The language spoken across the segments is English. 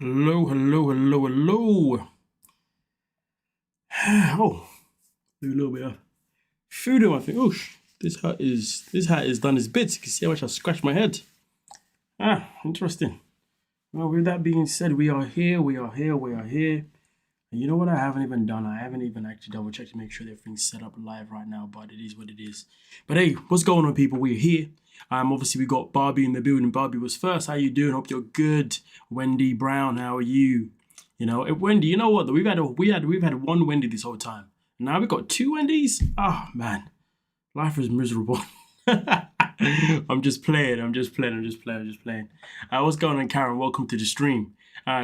Hello, hello, hello, hello. Oh, do a little bit of food in my thing. Oh, this hat is done its bits. You can see how much I scratched my head. Interesting. Well, with that being said, we are here. And you know what I haven't even done? I haven't even actually double checked to make sure that everything's set up live right now, but it is what it is. But hey, what's going on, people? We're here. Obviously we got Barbie in the building. Barbie was first. How you doing? Hope you're good. Wendy Brown, how are you? You know, Wendy, you know what? We've had one Wendy this whole time. Now we got two Wendy's. Oh man, life is miserable. I'm just playing. What's going on, Karen? Welcome to the stream.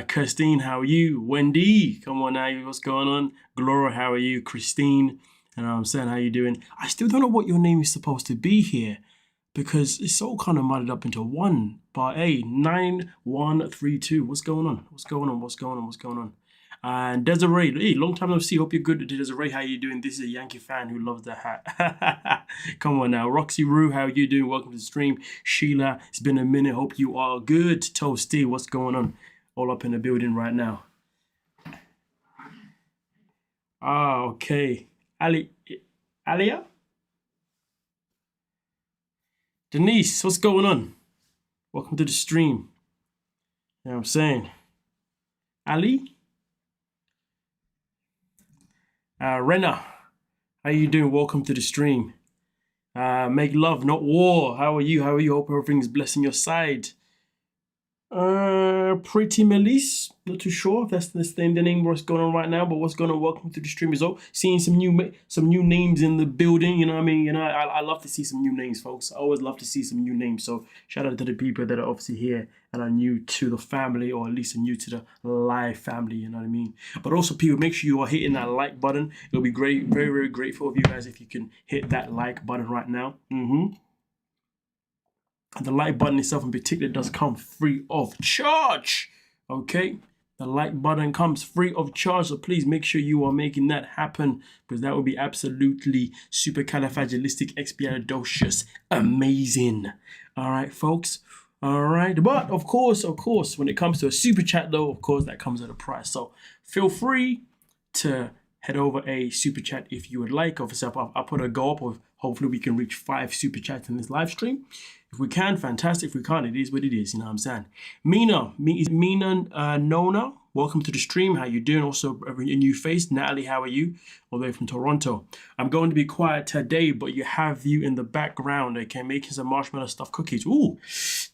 Christine, how are you? Wendy, come on now. What's going on? Gloria, how are you? Christine, and I'm saying, how you doing? I still don't know what your name is supposed to be here because it's all kind of muddled up into one. But hey, 9132. What's going on? And Desiree, hey, long time no see. Hope you're good. Desiree, how you doing? This is a Yankee fan who loves the hat. Come on now. Roxy Rue, how you doing? Welcome to the stream. Sheila, it's been a minute. Hope you are good. Toasty, what's going on? All up in the building right now. Okay. Alia? Denise, what's going on? Welcome to the stream. You know what I'm saying? Ali? Rena, how you doing? Welcome to the stream. Make love, not war. How are you? Hope everything's blessing your side. Pretty Melisse, not too sure if that's the name what's going on right now, but what's going on? Welcome to the stream as well. Seeing some new names in the building, you know what I mean? You know, I love to see some new names, folks. I always love to see some new names. So shout out to the people that are obviously here and are new to the family, or at least are new to the live family, you know what I mean? But also, people, make sure you are hitting that like button. It'll be great, very, very grateful of you guys if you can hit that like button right now. The like button itself in particular does come free of charge. Okay, the like button comes free of charge, so please make sure you are making that happen, because that would be absolutely supercalifragilisticexpialidocious amazing. All right, folks. All right, but of course, when it comes to a super chat, though, of course, that comes at a price. So feel free to head over a super chat if you would like. Obviously, I'll put a goal up of hopefully we can reach 5 super chats in this live stream. If we can, fantastic. If we can't, it is what it is. You know what I'm saying? Mina Nona, welcome to the stream. How you doing? Also, a new face. Natalie, how are you? All the way from Toronto. I'm going to be quiet today, but you have you in the background. Okay, making some marshmallow stuffed cookies. Ooh,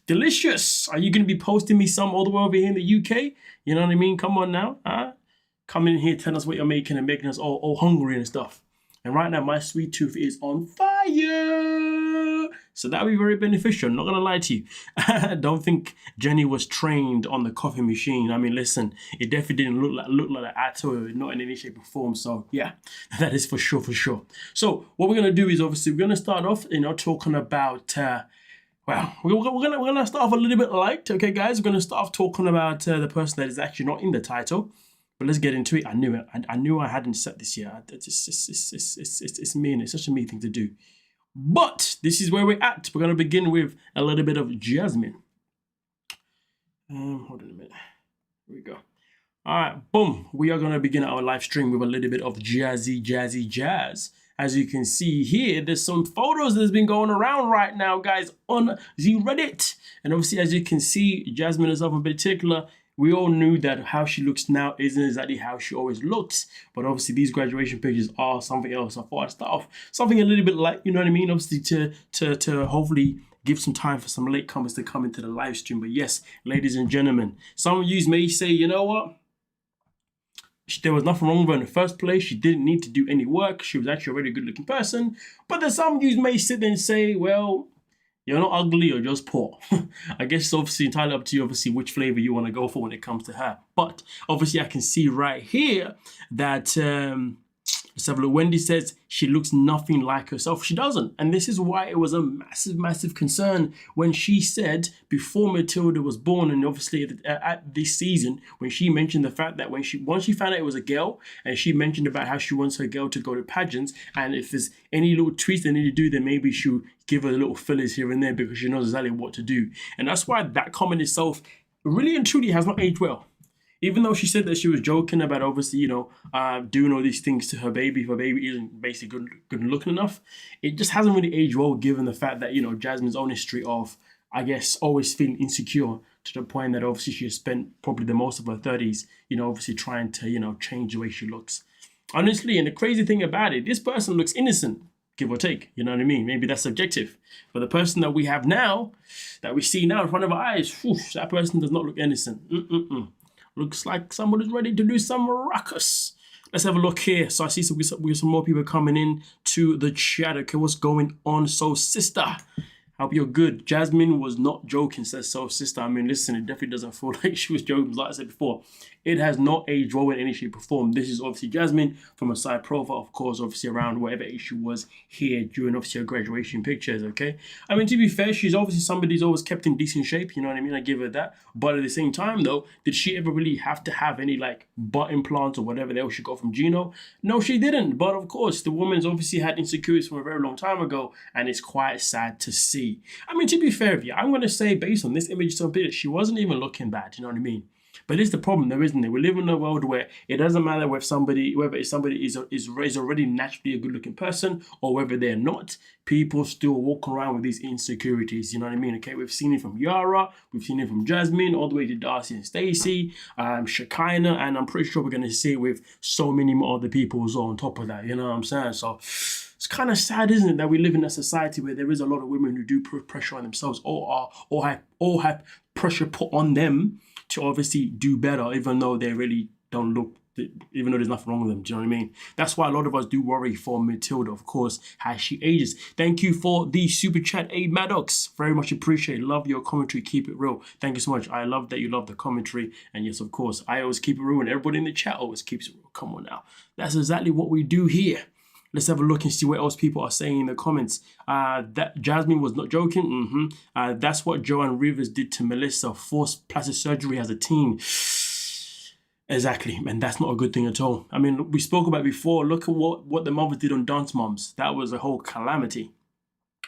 delicious. Are you going to be posting me some all the way over here in the UK? You know what I mean? Come on now. Come in here, tell us what you're making and making us all hungry and stuff. And right now, my sweet tooth is on fire. So that'll be very beneficial. I'm not going to lie to you. Don't think Jenny was trained on the coffee machine. I mean, listen, it definitely didn't look like that at all. Not in any shape or form. So yeah, that is for sure. So what we're going to do is obviously we're going to start off, talking about... well, we're gonna start off a little bit light. Okay, guys? We're going to start off talking about the person that is actually not in the title. But let's get into it. I knew it. I knew I hadn't set this yet. It's mean. It's such a mean thing to do. But this is where we're at. We're going to begin with a little bit of Jasmine. Hold on a minute. Here we go. All right, boom. We are going to begin our live stream with a little bit of jazzy jazz. As you can see here, there's some photos that's been going around right now, guys, on the Reddit. And obviously, as you can see, Jasmine herself in particular, we all knew that how she looks now isn't exactly how she always looks. But obviously, these graduation pictures are something else. I thought I'd start off something a little bit light, you know what I mean? Obviously, to hopefully give some time for some latecomers to come into the live stream. But yes, ladies and gentlemen, some of you may say, you know what? There was nothing wrong with her in the first place. She didn't need to do any work. She was actually a very good looking person. But then some of you may sit there and say, well, you're not ugly, you're just poor. I guess it's obviously entirely up to you, obviously, which flavor you want to go for when it comes to her. But obviously, I can see right here that let's have a look. Wendy says she looks nothing like herself. She doesn't. And this is why it was a massive concern when she said before Matilda was born, and obviously at this season, when she mentioned the fact that once she found out it was a girl, and she mentioned about how she wants her girl to go to pageants, and if there's any little tweaks they need to do, then maybe she'll give her little fillers here and there because she knows exactly what to do. And that's why that comment itself really and truly has not aged well. even though she said that she was joking about obviously, doing all these things to her baby, if her baby isn't basically good looking enough, it just hasn't really aged well given the fact that, Jasmine's own history of, I guess, always feeling insecure to the point that obviously she has spent probably the most of her 30s, obviously trying to, change the way she looks. Honestly, and the crazy thing about it, this person looks innocent, give or take, you know what I mean? Maybe that's subjective. But the person that we have now, that we see now in front of our eyes, that person does not look innocent. Looks like somebody's ready to do some ruckus. Let's have a look here. So I see some more people coming in to the chat. Okay, what's going on, Soul Sister? Hope you're good. Jasmine was not joking, says Soul Sister. I mean, listen, it definitely doesn't feel like she was joking. Like I said before, it has not aged well in any shape or form. This is obviously Jasmine from a side profile, of course, obviously around whatever age she was here during obviously her graduation pictures, okay? I mean, to be fair, she's obviously somebody who's always kept in decent shape, you know what I mean? I give her that. But at the same time, though, did she ever really have to have any, like, butt implants or whatever the hell she got from Gino? No, she didn't. But, of course, the woman's obviously had insecurities from a very long time ago, and it's quite sad to see. I mean, to be fair with you, I'm going to say, based on this image, she wasn't even looking bad, you know what I mean? But it's the problem, though, isn't it? We live in a world where it doesn't matter whether somebody is already naturally a good-looking person or whether they're not. People still walk around with these insecurities. You know what I mean? Okay, we've seen it from Yara, we've seen it from Jasmine, all the way to Darcy and Stacey, Shekinah, and I'm pretty sure we're going to see it with so many more other people as well on top of that. You know what I'm saying? So it's kind of sad, isn't it, that we live in a society where there is a lot of women who do put pressure on themselves or have pressure put on them to obviously do better, even though they really don't look, even though there's nothing wrong with them. Do you know what I mean? That's why a lot of us do worry for Matilda, of course, as she ages. Thank you for the super chat, A Maddox. Very much appreciate. Love your commentary. Keep it real. Thank you so much. I love that you love the commentary. And yes, of course, I always keep it real, and everybody in the chat always keeps it real. Come on now. That's exactly what we do here. Let's have a look and see what else people are saying in the comments. That Jasmine was not joking. That's what Joanne Rivers did to Melissa. Forced plastic surgery as a teen. Exactly, and that's not a good thing at all. I mean, we spoke about before. Look at what the mothers did on Dance Moms. That was a whole calamity.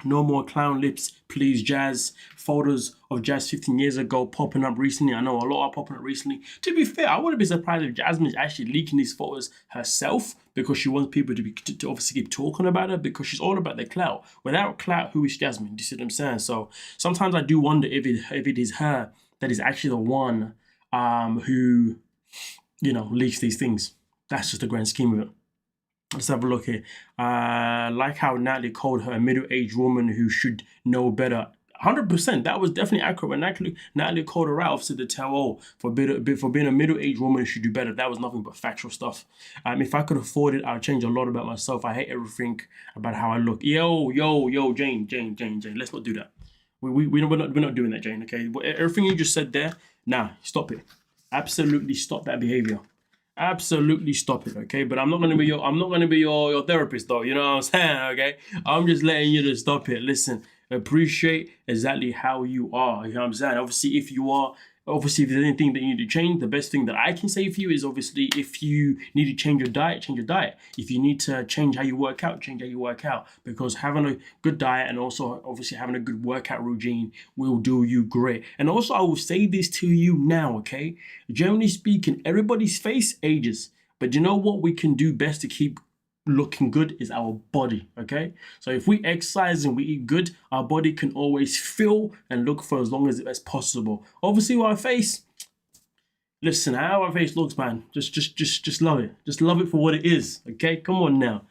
No more clown lips, please, Jazz. Photos of Jazz 15 years ago popping up recently. I know a lot are popping up recently. To be fair, I wouldn't be surprised if Jasmine is actually leaking these photos herself because she wants people to obviously keep talking about her because she's all about the clout. Without clout, who is Jasmine? Do you see what I'm saying? So sometimes I do wonder if it is her that is actually the one who, leaks these things. That's just the grand scheme of it. Let's have a look here. Like how Natalie called her a middle-aged woman who should know better. 100%. That was definitely accurate. When Natalie called her out, obviously to tell, for being a middle-aged woman who should do better. That was nothing but factual stuff. If I could afford it, I'd change a lot about myself. I hate everything about how I look. Yo, Jane. Let's not do that. We're not doing that, Jane. Okay. Everything you just said there. Nah, stop it. Absolutely stop that behavior. Absolutely stop it, okay? But I'm not gonna be your therapist, though. You know what I'm saying, okay? I'm just letting you to stop it. Listen, appreciate exactly how you are. You know what I'm saying? Obviously, if there's anything that you need to change, the best thing that I can say for you is obviously if you need to change your diet, change your diet. If you need to change how you work out, change how you work out. Because having a good diet and also obviously having a good workout routine will do you great. And also, I will say this to you now, okay? Generally speaking, everybody's face ages. But you know what we can do best to keep looking good is our body, okay? So if we exercise and we eat good, our body can always feel and look for as long as it's possible. Obviously, with our face, listen, how our face looks, man, just love it. Just love it for what it is, okay? Come on now.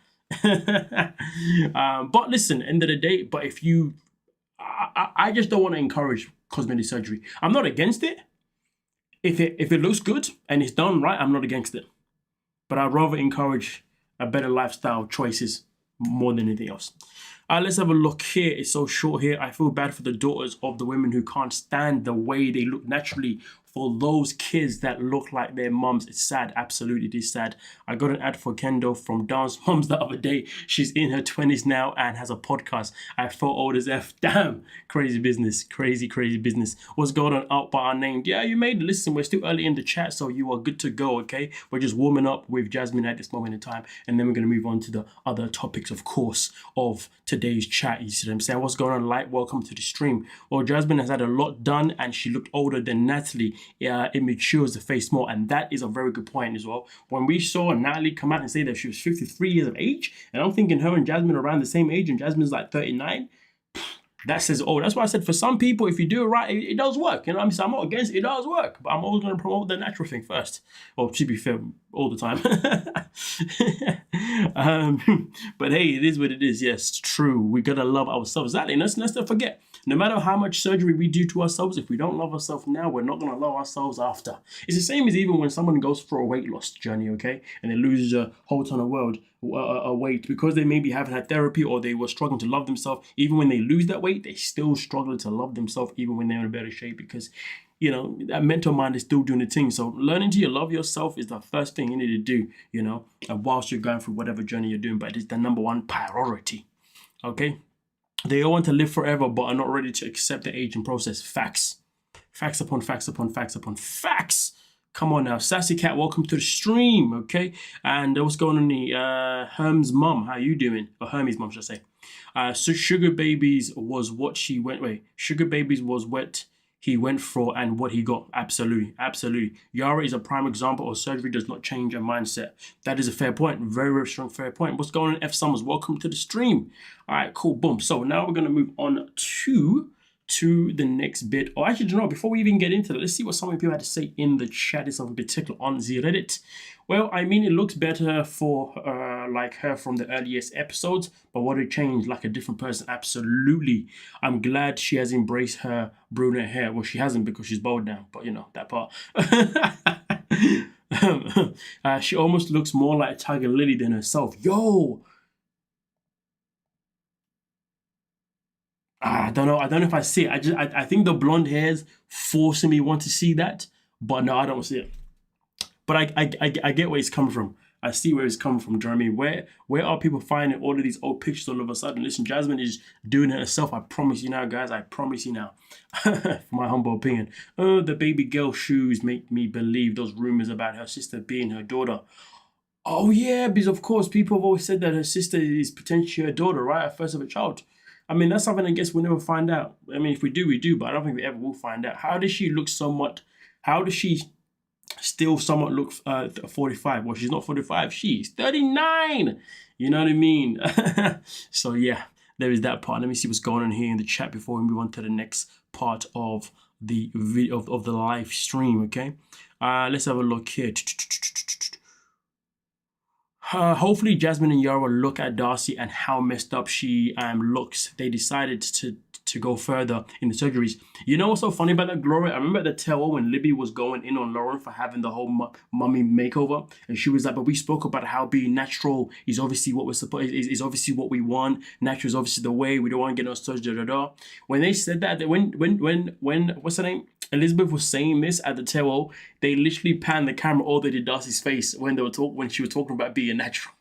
But listen, end of the day, but if you, I just don't want to encourage cosmetic surgery. I'm not against it. If it looks good and it's done right, I'm not against it. But I'd rather encourage a better lifestyle choices more than anything else. Let's have a look here. It's so short here. I feel bad for the daughters of the women who can't stand the way they look naturally. For those kids that look like their mums, it's sad. Absolutely, it is sad. I got an ad for Kendall from Dance Moms the other day. She's in her 20s now and has a podcast. I felt old as F. Damn, crazy business. Crazy business. What's going on out by our name? Yeah, you made it. Listen, we're still early in the chat, so you are good to go, okay? We're just warming up with Jasmine at this moment in time, and then we're going to move on to the other topics, of course, of today. today's chat. You see what I'm saying? What's going on, Light? Welcome to the stream. Well, Jasmine has had a lot done and she looked older than Natalie. It matures the face more, and that is a very good point as well. When we saw Natalie come out and say that she was 53 years of age, and I'm thinking her and Jasmine are around the same age, and Jasmine's like 39. That says, oh, that's why I said for some people, if you do it right, it does work. You know what I'm saying? I'm not against it, it does work. But I'm always going to promote the natural thing first. Well, to be fair, all the time. But hey, it is what it is. Yes, true. We got to love ourselves. Exactly. And let's not forget, no matter how much surgery we do to ourselves, if we don't love ourselves now, we're not going to love ourselves after. It's the same as even when someone goes for a weight loss journey, okay? And they lose a whole ton of weight because they maybe haven't had therapy or they were struggling to love themselves. Even when they lose that weight, they still struggle to love themselves even when they're in a better shape because, you know, that mental mind is still doing the thing. So learning to love yourself is the first thing you need to do, you know, whilst you're going through whatever journey you're doing. But it's the number one priority, okay? They all want to live forever but are not ready to accept the aging process. Facts. Facts upon facts upon facts upon facts. Come on now. Sassy Cat, welcome to the stream, okay? And what's going on here? Herm's mum, how you doing? Or Hermie's mum, should I say. So Sugar Babies was what she went... Wait. Sugar Babies was what he went for and what he got. Absolutely. Absolutely. Yara is a prime example of surgery does not change a mindset. That is a fair point. Very, very strong fair point. What's going on, F Summers? Welcome to the stream. All right, cool. Boom. So now we're going to move on to the next bit. Or actually, you know, before we even get into that, let's see what some of you people had to say in the chat. Is something particular on the Reddit. Well, I mean, it looks better for like her from the earliest episodes, but what a change, like a different person. Absolutely. I'm glad she has embraced her brunette hair. Well, she hasn't because she's bald now, but you know, that part. She almost looks more like Tiger Lily than herself. Yo! I don't know if I see it. I think the blonde hair's forcing me want to see that, but no, I don't see it. But I get where it's coming from. I see where it's coming from, Jeremy. Where are people finding all of these old pictures all of a sudden? Listen, Jasmine is doing it herself. I promise you now, guys. I promise you now. For my humble opinion. Oh, the baby girl shoes make me believe those rumors about her sister being her daughter. Oh, yeah, because of course, people have always said that her sister is potentially her daughter, right? Her first of a child. I mean, that's something I guess we'll never find out. I mean, if we do, we do, but I don't think we ever will find out. How does she look somewhat... How does she still somewhat look 45? Well, she's not 45. She's 39. You know what I mean? So, yeah, there is that part. Let me see what's going on here in the chat before we move on to the next part of the video of the live stream, okay? Let's have a look here. Hopefully Jasmine and Yara look at Darcy and how messed up she looks. They decided to go further in the surgeries. You know what's so funny about that, Gloria? I remember at the tail when Libby was going in on Lauren for having the whole mummy makeover, and she was like, but we spoke about how being natural is obviously what we're supposed is obviously what we want. Natural is obviously the way. We don't want to get no surgery. When they said that, when what's her name? Elizabeth was saying this at the tail, they literally panned the camera all they did Darcy's face when she was talking about being natural.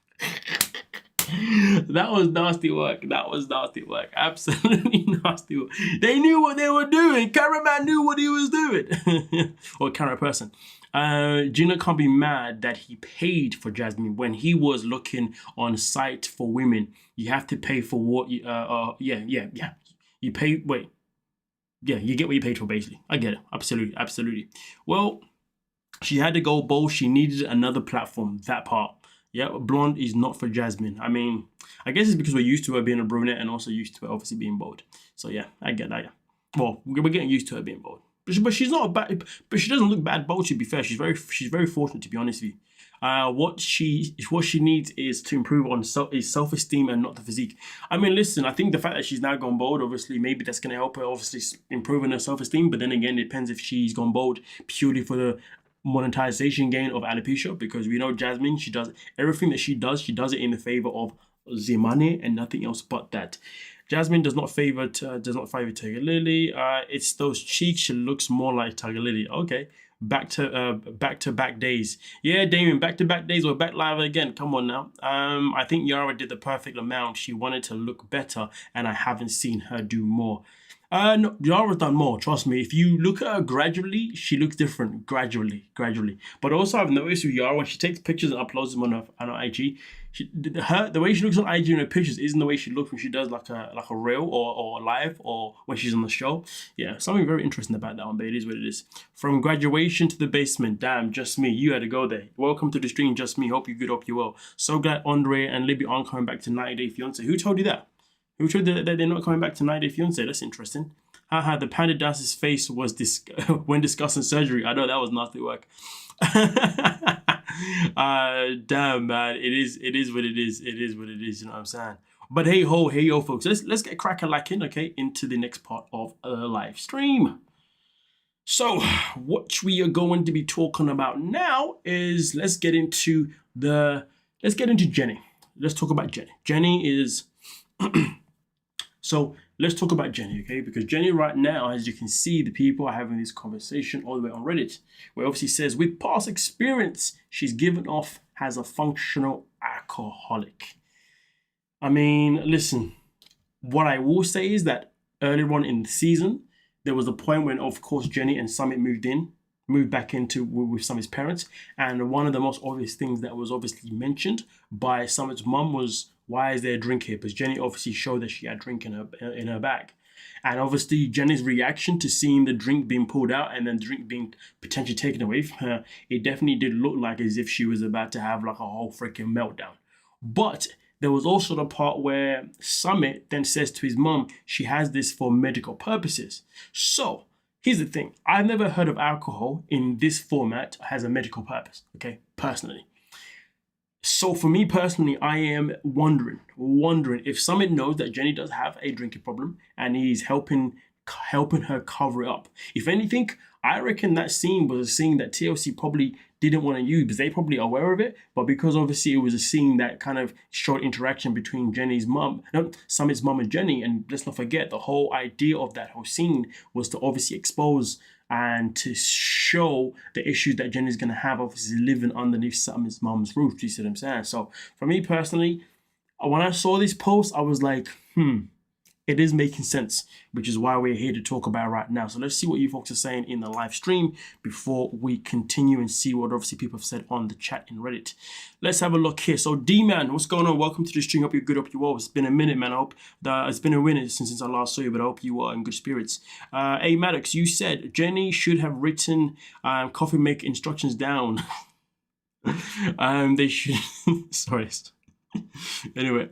That was nasty work. That was nasty work. Absolutely nasty work. They knew what they were doing. Cameraman knew what he was doing. Or camera person. Gina can't be mad that he paid for Jasmine when he was looking on site for women. You have to pay for what you, yeah. You pay, wait. Yeah, you get what you paid for, basically. I get it. Absolutely, absolutely. Well, she had to go bold. She needed another platform, that part. Yeah, blonde is not for Jasmine. I mean, I guess it's because we're used to her being a brunette and also used to her obviously being bold. So yeah, I get that, yeah. Well, we're getting used to her being bold. But she's not bad, but she doesn't look bad bold, to be fair. She's very fortunate, to be honest with you. What she needs is to improve on self-esteem and not the physique. I mean, listen, I think the fact that she's now gone bold, obviously, maybe that's going to help her, obviously, improving her self-esteem. But then again, it depends if she's gone bold purely for the monetization gain of alopecia, because we know Jasmine, she does everything that she does it in the favor of the money and nothing else but that. Jasmine does not favor Tiger Lily. It's those cheeks. She looks more like Tiger Lily. Okay. Back to back days. Yeah, Damien, back to back days. We're back live again. Come on now. I think Yara did the perfect amount. She wanted to look better, and I haven't seen her do more. No, Yara's done more. Trust me. If you look at her gradually, she looks different. Gradually. But also, I've noticed with Yara when she takes pictures and uploads them on her IG, the way she looks on IG in her pictures isn't the way she looks when she does like a reel or live or when she's on the show. Yeah, something very interesting about that one, but it is what it is. From graduation to the basement, damn, just me. You had to go there. Welcome to the stream, just me. Hope you're good. Hope you're well. So glad Andre and Libby aren't coming back to 90 Day Fiance. Who told you that? Who told you that they're not coming back to 90 Day Fiance? That's interesting. Haha, the panda dancer's face was when discussing surgery. I know that was nasty work. Damn, man. It is what it is. It is what it is, you know what I'm saying? But hey yo, folks. Let's get cracking like in, okay, into the next part of the live stream. So, what we are going to be talking about now is let's get into Jenny. Let's talk about Jenny. Jenny is so let's talk about Jenny, okay? Because Jenny right now, as you can see, the people are having this conversation all the way on Reddit, where obviously says, with past experience, she's given off as a functional alcoholic. I mean, listen, what I will say is that earlier on in the season, there was a point when, of course, Jenny and Summit moved back into with Summit's parents. And one of the most obvious things that was obviously mentioned by Summit's mum was, why is there a drink here? Because Jenny obviously showed that she had drink in her bag. And obviously Jenny's reaction to seeing the drink being pulled out and then the drink being potentially taken away from her, it definitely did look like as if she was about to have like a whole freaking meltdown. But there was also the part where Summit then says to his mom, she has this for medical purposes. So here's the thing. I've never heard of alcohol in this format as a medical purpose, okay, personally. So for me personally, I am wondering if Summit knows that Jenny does have a drinking problem and he's helping her cover it up. If anything, I reckon that scene was a scene that TLC probably didn't want to use because they probably aware of it, but because obviously it was a scene that kind of showed interaction between Summit's mum and Jenny, and let's not forget the whole idea of that whole scene was to obviously expose and to show the issues that Jenny's going to have obviously living underneath Summit's mum's roof. You see what I'm saying? So for me personally, when I saw this post, I was like, it is making sense, which is why we're here to talk about it right now. So let's see what you folks are saying in the live stream before we continue and see what obviously people have said on the chat in Reddit. Let's have a look here. So D-Man, what's going on? Welcome to the stream. Hope you're good. Hope you're well. It's been a minute, man. I hope that it's been a minute since I last saw you, but I hope you are in good spirits. Hey, Maddox, you said Jenny should have written coffee make instructions down. They should, sorry. Anyway,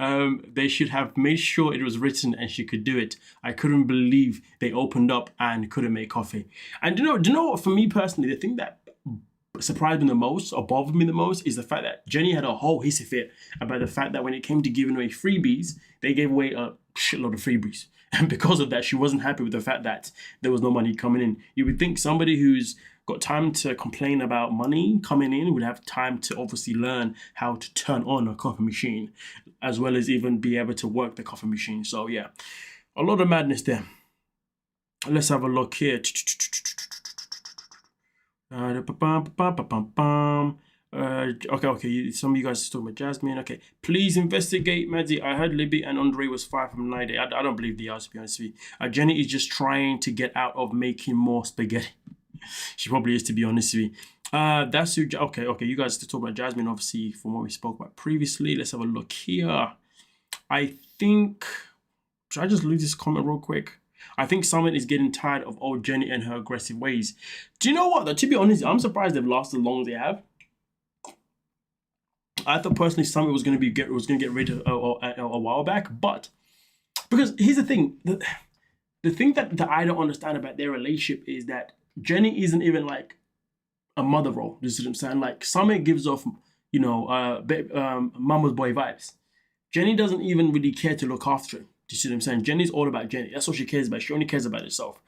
they should have made sure it was written and she could do it. I couldn't believe they opened up and couldn't make coffee. And do you know what, for me personally, the thing that surprised me the most or bothered me the most is the fact that Jenny had a whole hissy fit about the fact that when it came to giving away freebies, they gave away a shitload of freebies. And because of that, she wasn't happy with the fact that there was no money coming in. You would think somebody who's got time to complain about money coming in would have time to obviously learn how to turn on a coffee machine, as well as even be able to work the coffee machine. So yeah, a lot of madness there. Let's have a look here. Okay. Some of you guys are talking about Jasmine. Okay, please investigate, Maddie. I heard Libby and Andre was 5 from 90. I don't believe they are, to be honest with you. Jenny is just trying to get out of making more spaghetti. She probably is, to be honest with you. That's who. Okay. You guys are talking about Jasmine, obviously, from what we spoke about previously. Let's have a look here. I think. Should I just lose this comment real quick? I think someone is getting tired of old Jenny and her aggressive ways. Do you know what? To be honest, I'm surprised they've lasted as long as they have. I thought personally Summit was going to get rid of a while back, but because here's the thing, the thing that I don't understand about their relationship is that Jenny isn't even like a mother role. You see what I'm saying? Like Summit gives off, mama's boy vibes. Jenny doesn't even really care to look after him. Do you see what I'm saying? Jenny's all about Jenny. That's all she cares about. She only cares about herself.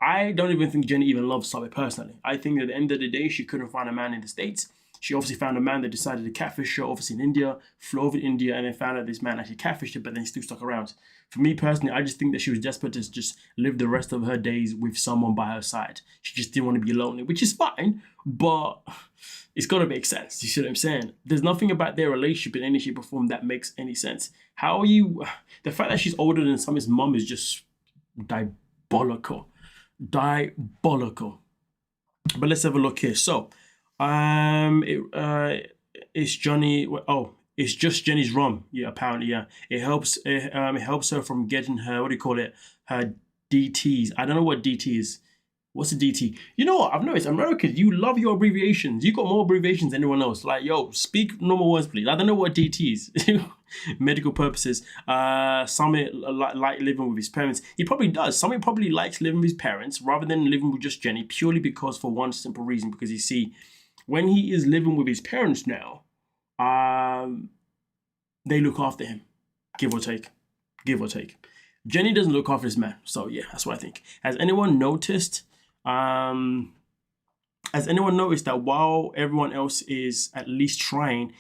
I don't even think Jenny even loves Summit personally. I think at the end of the day, she couldn't find a man in the States. She obviously found a man that decided to catfish her, obviously in India, flew over to India, and then found out this man actually catfished her, but then still stuck around. For me personally, I just think that she was desperate to just live the rest of her days with someone by her side. She just didn't want to be lonely, which is fine, but it's got to make sense. You see what I'm saying? There's nothing about their relationship in any shape or form that makes any sense. How are you... The fact that she's older than Summit's mum is just diabolical. Diabolical. But let's have a look here. So, it's Johnny. Oh, it's just Jenny's rum. Yeah, apparently, yeah. It helps. It helps her from getting her. What do you call it? Her DTs. I don't know what DT is. What's a DT? You know what? I've noticed Americans, you love your abbreviations. You got more abbreviations than anyone else. Like, yo, speak normal words, please. I don't know what DT is. Medical purposes. Summit like living with his parents. He probably does. Summit probably likes living with his parents rather than living with just Jenny, purely because for one simple reason. Because you see, when he is living with his parents now, they look after him, give or take. Give or take. Jenny doesn't look after this man. So yeah, that's what I think. Has anyone noticed that while everyone else is at least trying,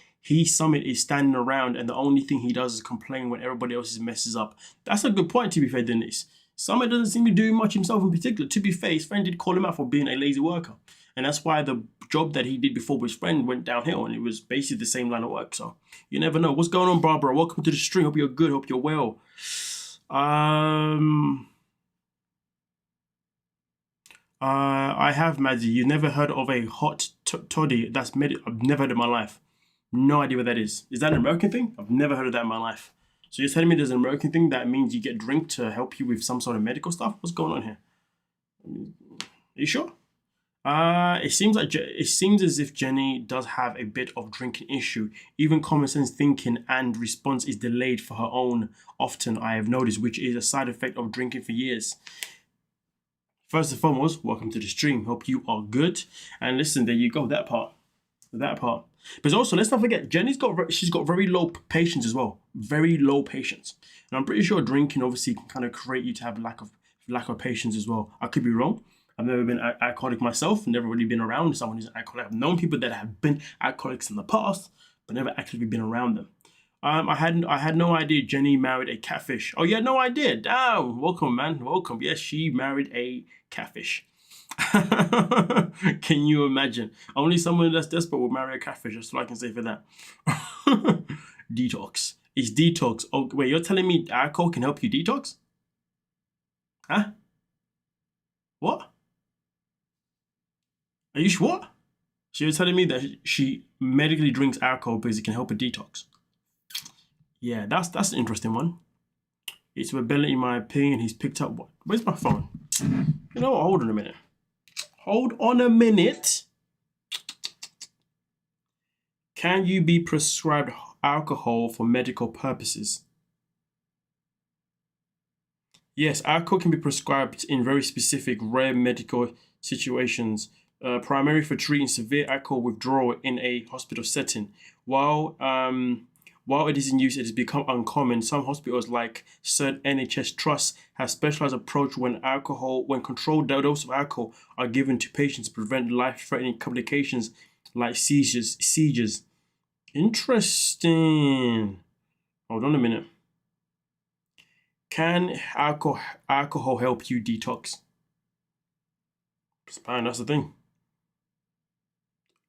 Summit is standing around and the only thing he does is complain when everybody else messes up? That's a good point, to be fair, Denise. Summit doesn't seem to be doing much himself in particular. To be fair, his friend did call him out for being a lazy worker. And that's why the job that he did before with his friend went downhill, and it was basically the same line of work. So you never know. What's going on, Barbara? Welcome to the stream. Hope you're good. Hope you're well. I have, Maddie. You've never heard of a hot toddy? I've never heard of it in my life. No idea what that is. Is that an American thing? I've never heard of that in my life. So you're telling me there's an American thing that means you get drink to help you with some sort of medical stuff? What's going on here? Are you sure? It seems as if Jenny does have a bit of drinking issue. Even common sense thinking and response is delayed for her own. Often, I have noticed, which is a side effect of drinking for years. First and foremost, welcome to the stream. Hope you are good. And listen, there you go. That part. But also, let's not forget, she's got very low patience as well. Very low patience. And I'm pretty sure drinking obviously can kind of create you to have lack of patience as well. I could be wrong. I've never been alcoholic myself. Never really been around someone who's an alcoholic. I've known people that have been alcoholics in the past, but never actually been around them. I had no idea Jenny married a catfish. Oh, you had no idea? Damn, welcome, man. Welcome. Yes, she married a catfish. Can you imagine? Only someone that's desperate will marry a catfish. That's all I can say for that. Detox. It's detox. Oh, wait, you're telling me alcohol can help you detox? Huh? What? Are you sure? What? So you're telling me that she medically drinks alcohol because it can help her detox? Yeah, that's an interesting one. It's rebellion, in my opinion. He's picked up what? Where's my phone? You know what? Hold on a minute. Hold on a minute. Can you be prescribed alcohol for medical purposes? Yes, alcohol can be prescribed in very specific, rare medical situations, primarily for treating severe alcohol withdrawal in a hospital setting. While it is in use, it has become uncommon. Some hospitals, like certain NHS trusts, have specialized approach when controlled dose of alcohol are given to patients to prevent life-threatening complications like seizures. Interesting. Hold on a minute. Can alcohol help you detox? Man, that's the thing.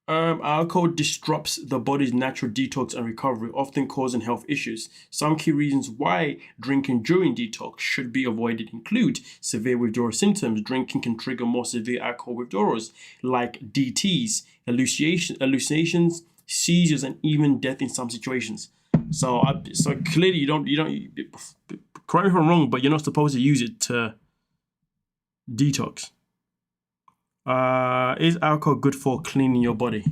Alcohol disrupts the body's natural detox and recovery, often causing health issues. Some key reasons why drinking during detox should be avoided include severe withdrawal symptoms. Drinking can trigger more severe alcohol withdrawals like DTs, hallucinations, seizures, and even death in some situations. So clearly you don't. Correct me if I'm wrong, but you're not supposed to use it to detox. Is alcohol good for cleaning your body?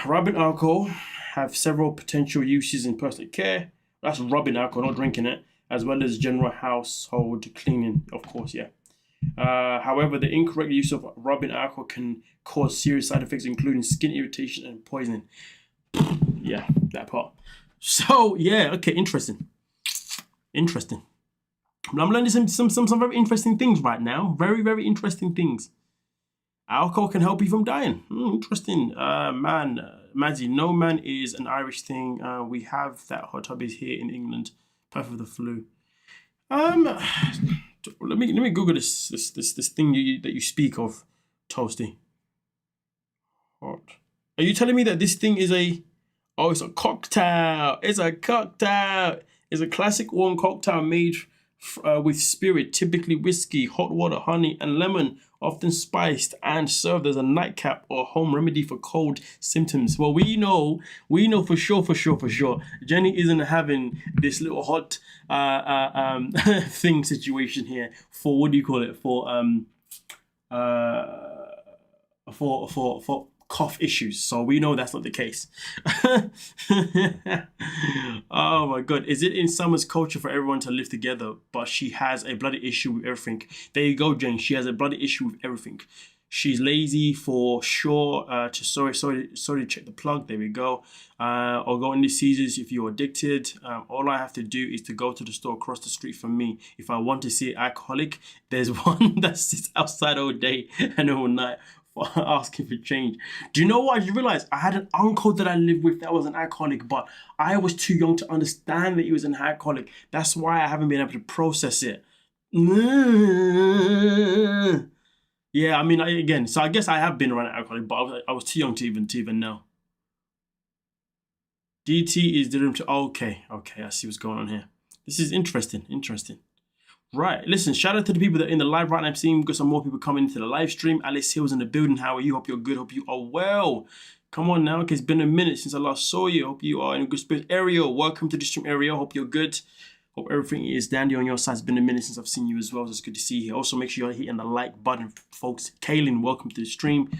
Rubbing alcohol have several potential uses in personal care. That's rubbing alcohol, not drinking it, as well as general household cleaning, of course, yeah. However, the incorrect use of rubbing alcohol can cause serious side effects, including skin irritation and poisoning. Yeah, that part. So, yeah, okay, interesting. I'm learning some very interesting things right now. Very, very interesting things. Alcohol can help you from dying. Interesting. Maddie, no man is an Irish thing. We have that hot tub is here in England. Perfect for the flu. Let me Google this thing that you speak of, Toasty. Hot. Are you telling me that this thing is it's a cocktail? It's a cocktail. It's a classic warm cocktail made with spirit, typically whiskey, hot water, honey, and lemon, often spiced and served as a nightcap or home remedy for cold symptoms. Well, we know for sure, Jenny isn't having this little hot thing situation here for, what do you call it, for cough issues. So we know that's not the case. Oh my god. Is it in Summer's culture for everyone to live together, but she has a bloody issue with everything? There you go, Jane. She has a bloody issue with everything. She's lazy for sure. Sorry to check the plug. There we go. Or go in the Caesars if you're addicted. All I have to do is to go to the store across the street from me. If I want to see an alcoholic, there's one that sits outside all day and all night for asking for change. Do you know what? You realize I had an uncle that I lived with that was an alcoholic, but I was too young to understand that he was an alcoholic. That's why I haven't been able to process it. Yeah, I mean, again, so I guess I have been around an alcoholic, but I was too young to even know. DT is the room to... Okay, I see what's going on here. This is interesting. Right, listen, shout out to the people that are in the live right now. I'm seeing we've got some more people coming into the live stream. Alice Hill's in the building. How are you? Hope you're good. Hope you are well. Come on now, because it's been a minute since I last saw you. Hope you are in a good spirit. Ariel, welcome to the stream, Ariel. Hope you're good. Hope everything is dandy on your side. It's been a minute since I've seen you as well. So it's good to see you. Also, make sure you're hitting the like button, folks. Kaylin, welcome to the stream.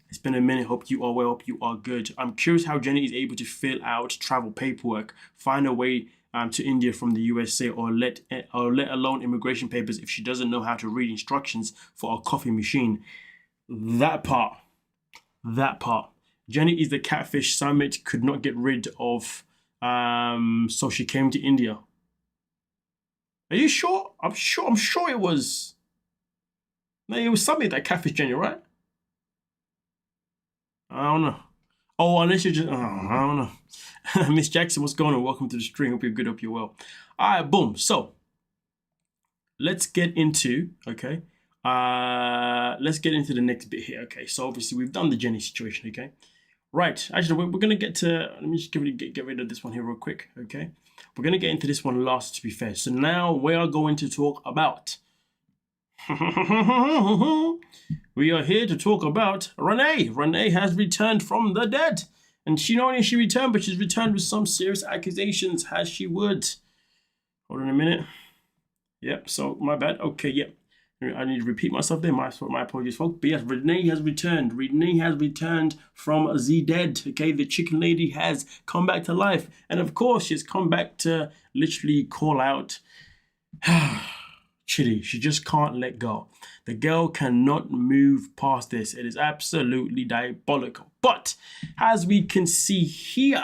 It's been a minute. Hope you are well. Hope you are good. I'm curious how Jenny is able to fill out travel paperwork, find a way to India from the USA, or let alone immigration papers if she doesn't know how to read instructions for a coffee machine. That part. Jenny is the catfish Summit could not get rid of, so she came to India. Are you sure? I'm sure it was. No, it was Summit that catfish Jenny, right? I don't know. Oh, unless you're just, I don't know. Miss Jackson, what's going on? Welcome to the stream. Hope you're good. Hope you're well. All right, boom. So let's get into, okay. Let's get into the next bit here. Okay, so obviously we've done the Jenny situation. Okay, right. Actually, we're gonna get to. Let me just get rid of this one here real quick. Okay, we're gonna get into this one last, to be fair. So now we are going to talk about. We are here to talk about Rayne. Rayne has returned from the dead. And she not only she returned, but she's returned with some serious accusations, as she would. Hold on a minute. Yep, so my bad. Okay, yep. I need to repeat myself there. My apologies, folks. But yes, Rayne has returned. Rayne has returned from the dead. Okay, the chicken lady has come back to life. And of course, she's come back to literally call out Chitty. She just can't let go. The girl cannot move past this. It is absolutely diabolical. But as we can see here,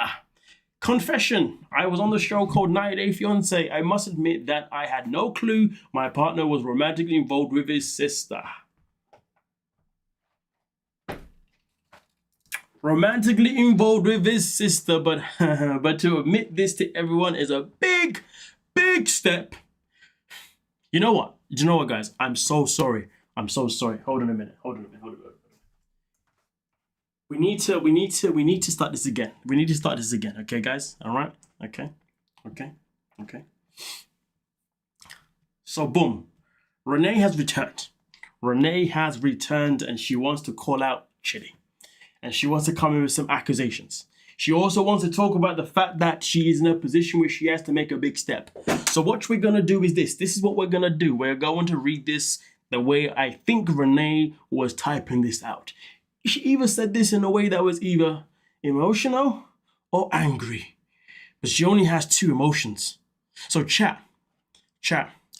confession. I was on the show called 90 Day Fiancé. I must admit that I had no clue my partner was romantically involved with his sister. Romantically involved with his sister, but to admit this to everyone is a big step. You know what? Guys? I'm so sorry. Hold on a minute. We need to start this again. Okay, guys? All right? Okay. So, boom. Rayne has returned. And she wants to call out Chitty. And she wants to come in with some accusations. She also wants to talk about the fact that she is in a position where she has to make a big step. So what we're going to do is this. This is what we're going to do. We're going to read this the way I think Rayne was typing this out. She either said this in a way that was either emotional or angry. But she only has two emotions. So chat,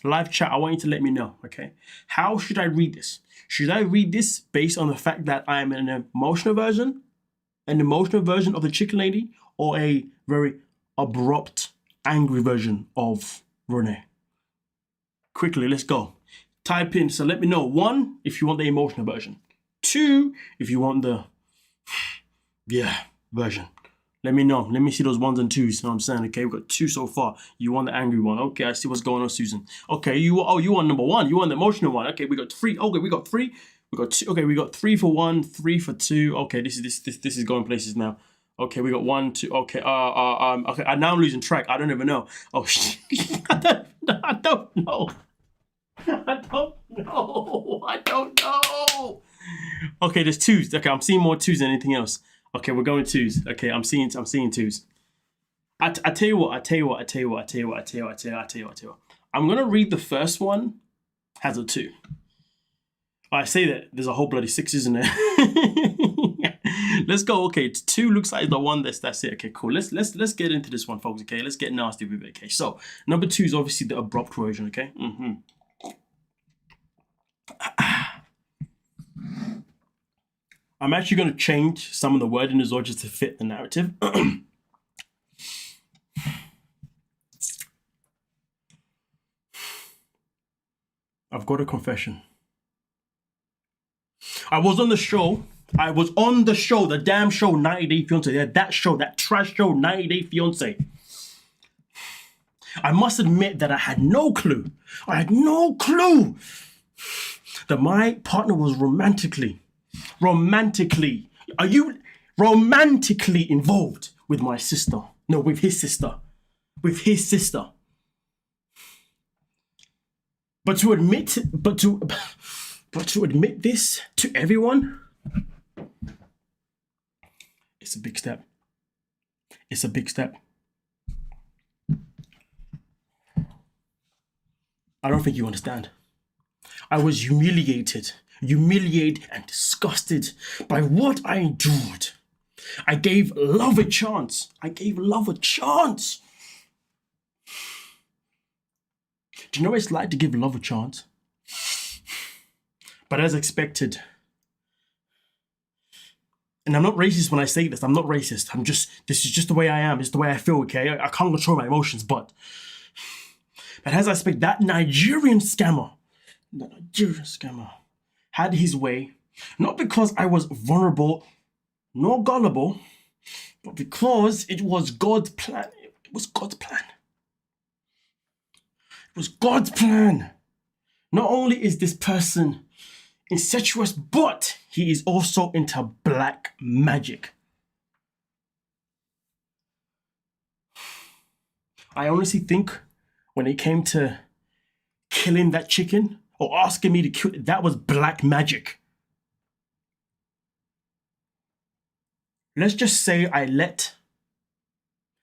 live chat, I want you to let me know, okay? How should I read this? Should I read this based on the fact that I am an emotional version of the chicken lady, or a very abrupt, angry version of Rayne? Quickly, let's go. Type in, so let me know. 1, if you want the emotional version. 2, if you want the, version. Let me know. Let me see those 1s and 2s, you know what I'm saying? Okay, we've got 2 so far. You want the angry one. Okay, I see what's going on, Susan. Okay, you want number 1. You want the emotional one. Okay, we got 3. Okay, we got 3. We got 2. Okay, we got 3 for 1, 3 for 2. Okay, this is going places now. Okay, we got 1, 2. Okay, okay. Now I'm losing track. I don't even know. Oh shit. I don't know. I don't know. Okay, there's twos. Okay, I'm seeing more twos than anything else. Okay, we're going twos. Okay, I'm seeing twos. I tell you what. I'm gonna read the first one as a two. I say that there's a whole bloody six, isn't there? Let's go. Okay, two looks like the one that's it. Okay, cool. Let's get into this one, folks. Okay, let's get nasty with it. Okay, so number two is obviously the abrupt version. Okay. I'm actually going to change some of the wording as well just to fit the narrative. I've got a confession. I was on the show, the damn show, 90 Day Fiancé. Yeah, that show, that trash show, 90 Day Fiancé. I must admit that I had no clue that my partner was romantically involved with my sister. No, with his sister. But to admit this to everyone, it's a big step. I don't think you understand. I was humiliated and disgusted by what I endured. I gave love a chance. Do you know what it's like to give love a chance? But as expected, and I'm not racist when I say this, this is just the way I am, it's the way I feel, okay? I can't control my emotions, but as I expect, that Nigerian scammer had his way, not because I was vulnerable nor gullible, but because it was God's plan. It was God's plan. Not only is this person incestuous, but he is also into black magic. I honestly think when it came to killing that chicken or asking me to kill it, that was black magic. Let's just say I led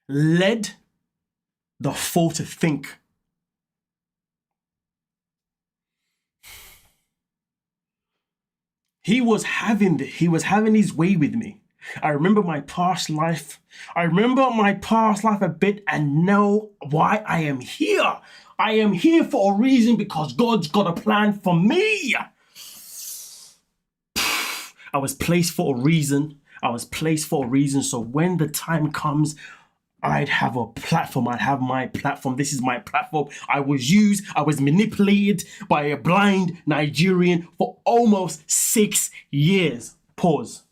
the fool to think. He was having his way with me. I remember my past life a bit and know why I am here. I am here for a reason because God's got a plan for me. I was placed for a reason. So when the time comes, I'd have a platform. I'd have my platform. This is my platform. I was manipulated by a blind Nigerian for almost 6 years. Pause.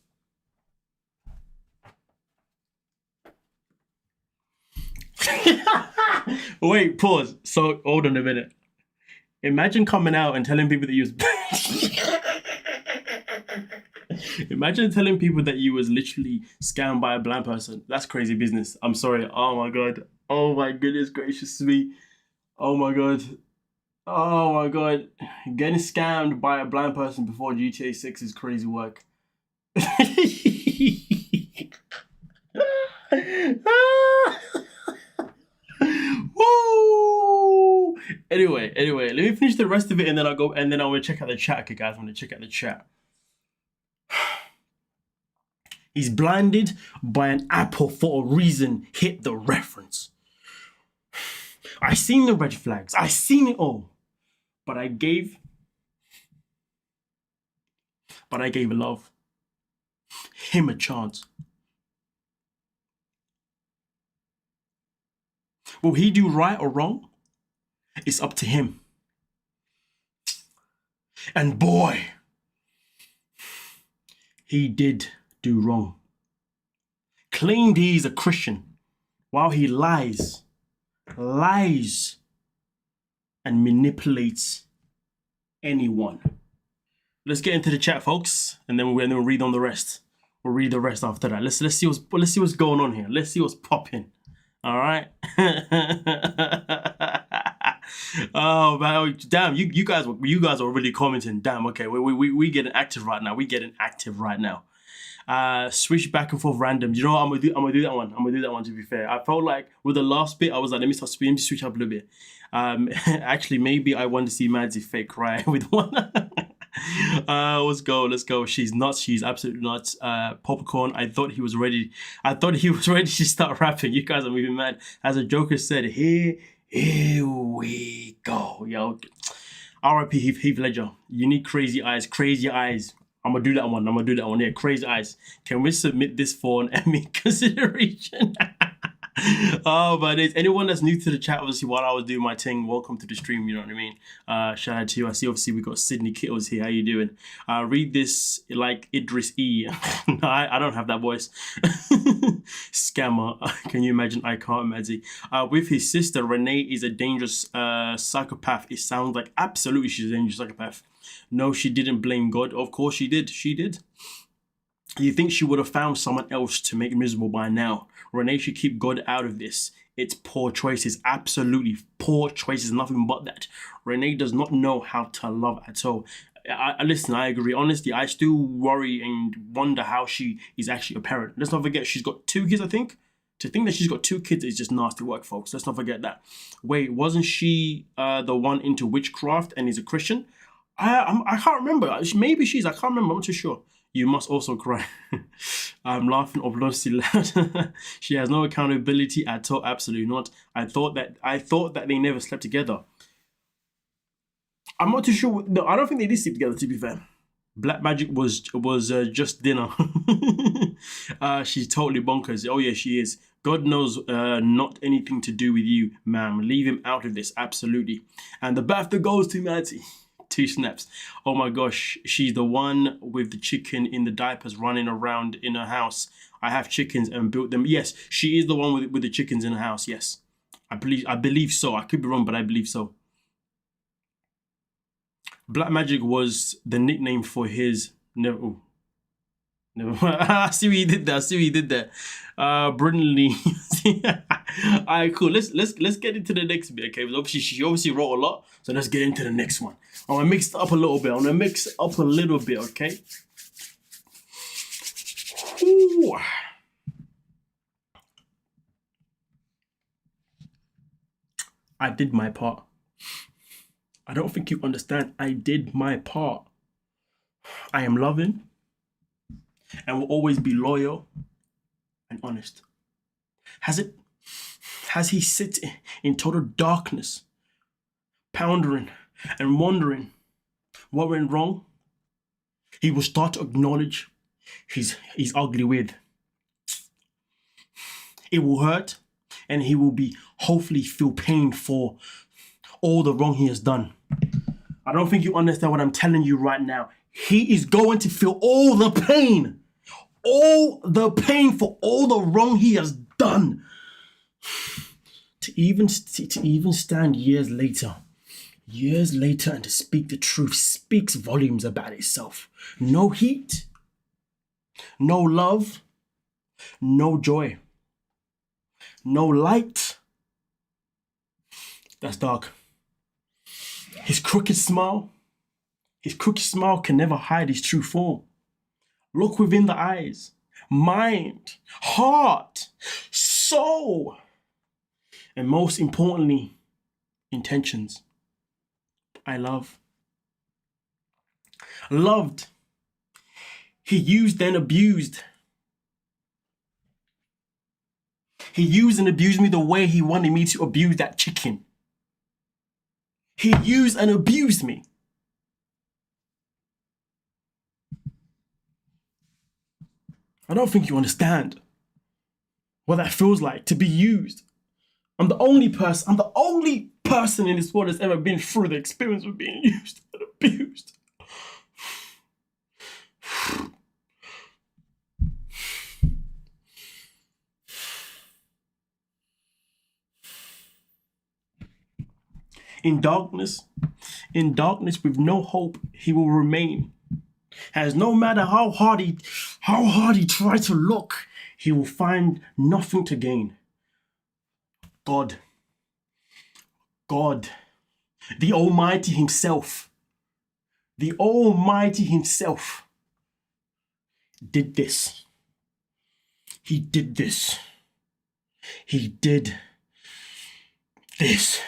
Wait, pause. So, hold on a minute. Imagine coming out and telling people that you was... Imagine telling people that you was literally scammed by a blind person. That's crazy business. I'm sorry. Oh my God. Oh my goodness gracious me. Oh my God. Getting scammed by a blind person before GTA 6 is crazy work. Woo! Anyway, let me finish the rest of it and then I will check out the chat. Okay, guys, I'm gonna check out the chat. He's blinded by an apple for a reason. Hit the reference. I seen the red flags. I seen it all. But I gave love him a chance. Will he do right or wrong? It's up to him. And boy, he did do wrong. Claimed he's a Christian while he lies and manipulates anyone. Let's get into the chat, folks, and then we'll read on the rest. We'll read the rest after that. Let's see what's going on here. Let's see what's popping. All right. Oh man, oh, damn! You guys are already commenting. Damn. Okay, we getting active right now. We getting active right now. Switch back and forth random. You know what? I'm gonna do that one. I'm gonna do that one. To be fair, I felt like with the last bit, I was like, let me start speaking, switch up a little bit. Actually, maybe I want to see Madsy fake cry with one. Let's go. Let's go. She's nuts. She's absolutely nuts. Popcorn. I thought he was ready. I thought he was ready to start rapping. You guys are moving mad. As a Joker said, here we go. Yo, R.I.P. Heath Ledger. You need crazy eyes. Crazy eyes. I'm gonna do that one. I'm gonna do that one. Yeah, crazy eyes. Can we submit this for an Emmy consideration? Oh, but it's anyone that's new to the chat, obviously, while I was doing my thing, welcome to the stream, you know what I mean? Shout out to you. I see, obviously, we got Sydney Kittles here. How you doing? Read this like Idris E. No, I don't have that voice. Scammer. Can you imagine? I can't imagine. With his sister, Renee is a dangerous psychopath. It sounds like absolutely she's a dangerous psychopath. No, she didn't blame God. Of course she did. She did. You think she would have found someone else to make miserable by now? Renee should keep God out of this. It's poor choices. Absolutely poor choices. Nothing but that. Renee does not know how to love at all. Listen, I agree. Honestly, I still worry and wonder how she is actually a parent. Let's not forget she's got 2 kids, I think. To think that she's got 2 kids is just nasty work, folks. Let's not forget that. Wait, wasn't she the one into witchcraft and is a Christian? I can't remember. Maybe she's. I can't remember. I'm not too sure. You must also cry. I'm laughing obviously loud. She has no accountability at all. Absolutely not. I thought that they never slept together. I'm not too sure. No, I don't think they did sleep together. To be fair, Black Magic was just dinner. She's totally bonkers. Oh yeah, she is. God knows not anything to do with you, ma'am. Leave him out of this. Absolutely. And the BAFTA goes to Maddie. 2 snaps. Oh my gosh, she's the one with the chicken in the diapers running around in her house. I have chickens and built them. Yes, she is the one with the chickens in her house. Yes, I believe so. I could be wrong, but I believe so. Black Magic was the nickname for his never. I see what he did there. I see what he did there. Brilliantly. Alright, cool. Let's get into the next bit. Okay, obviously she obviously wrote a lot, so let's get into the next one. I'm gonna mix it up a little bit. Okay. Ooh. I did my part. I don't think you understand. I did my part. I am loving and will always be loyal and honest. Has he sit in total darkness, pondering and wondering what went wrong? He will start to acknowledge he's ugly with. It will hurt, and he will be hopefully feel pain for all the wrong he has done. I don't think you understand what I'm telling you right now. He is going to feel all the pain for all the wrong he has done. To even stand years later and to speak the truth speaks volumes about itself. No heat, no love, no joy, no light. That's dark. His crooked smile can never hide his true form. Look within the eyes, mind, heart, soul, and most importantly, intentions. I loved. He used and abused. He used and abused me the way he wanted me to abuse that chicken. He used and abused me. I don't think you understand what that feels like to be used. I'm the only person in this world that's ever been through the experience of being used and abused. In darkness with no hope, he will remain. As no matter how hard he tries to look, he will find nothing to gain. God The Almighty himself, the Almighty himself did this. He did this. He did this.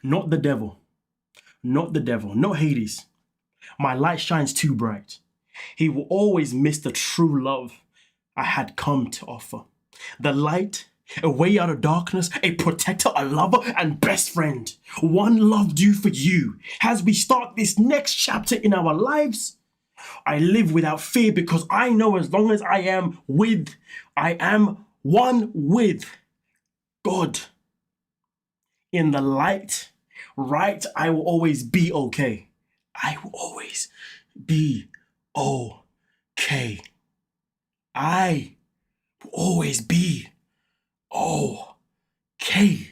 Not the devil. Not the devil. Not Hades. My light shines too bright. He will always miss the true love I had come to offer. The light, a way out of darkness, a protector, a lover, and best friend. One love due for you. As we start this next chapter in our lives, I live without fear because I know as long as I am one with God in the light, right? I will always be okay. I will always be okay. I will always be okay.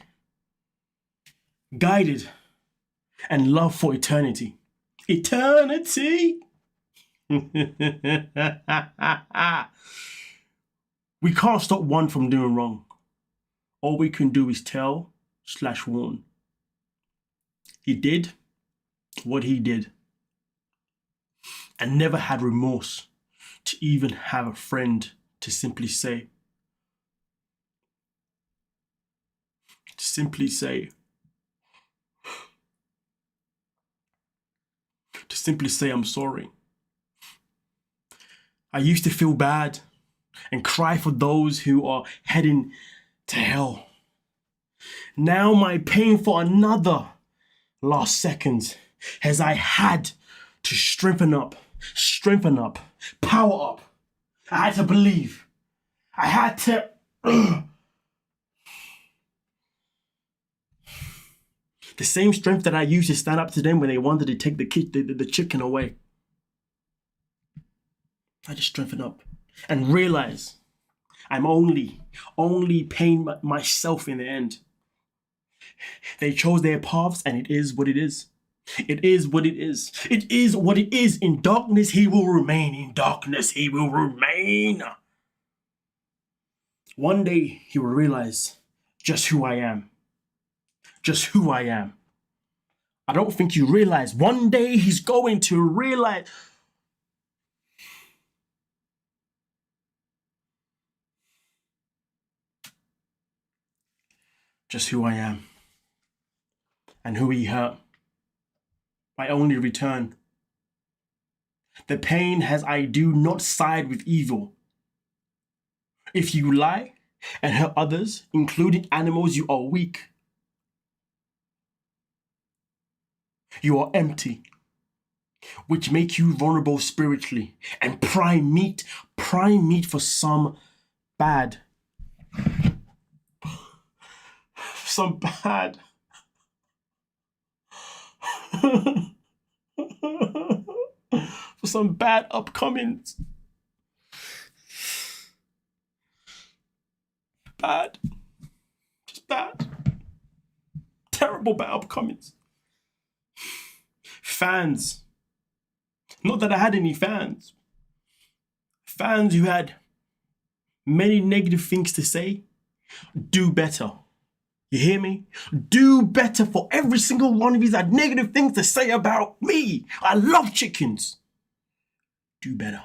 Guided and loved for eternity. Eternity! We can't stop one from doing wrong. All we can do is tell/warn. He did what he did and never had remorse to even have a friend to simply say, I'm sorry. I used to feel bad and cry for those who are heading to hell. Now my pain for another last seconds as I had to strengthen up, power up. I had to believe. I had to... The same strength that I used to stand up to them when they wanted to take the chicken away. I just strengthen up and realize I'm only paying myself in the end. They chose their paths and it is what it is. It is what it is. It is what it is. In darkness, he will remain. In darkness, he will remain. One day, he will realize just who I am. Just who I am. I don't think you realize. One day, he's going to realize. Just who I am. And who he hurt. My only return. The pain as I do not side with evil. If you lie and hurt others, including animals, you are weak. You are empty, which make you vulnerable spiritually and prime meat for some bad. For some bad upcomings. Bad. Just bad. Terrible bad upcomings. Fans. Not that I had any fans. Fans who had many negative things to say. Do better. You hear me? Do better for every single one of you that had negative things to say about me. I love chickens. Do better.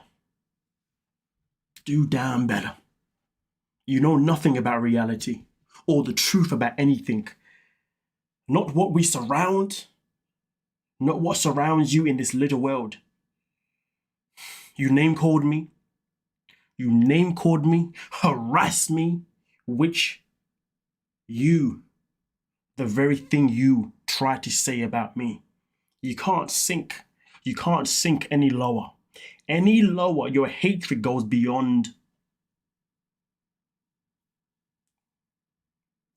Do damn better. You know nothing about reality or the truth about anything. Not what we surround. Not what surrounds you in this little world. You name-called me. You name-called me. Harassed me. Which you, the very thing you try to say about me. You can't sink. You can't sink any lower. Any lower, your hatred goes beyond.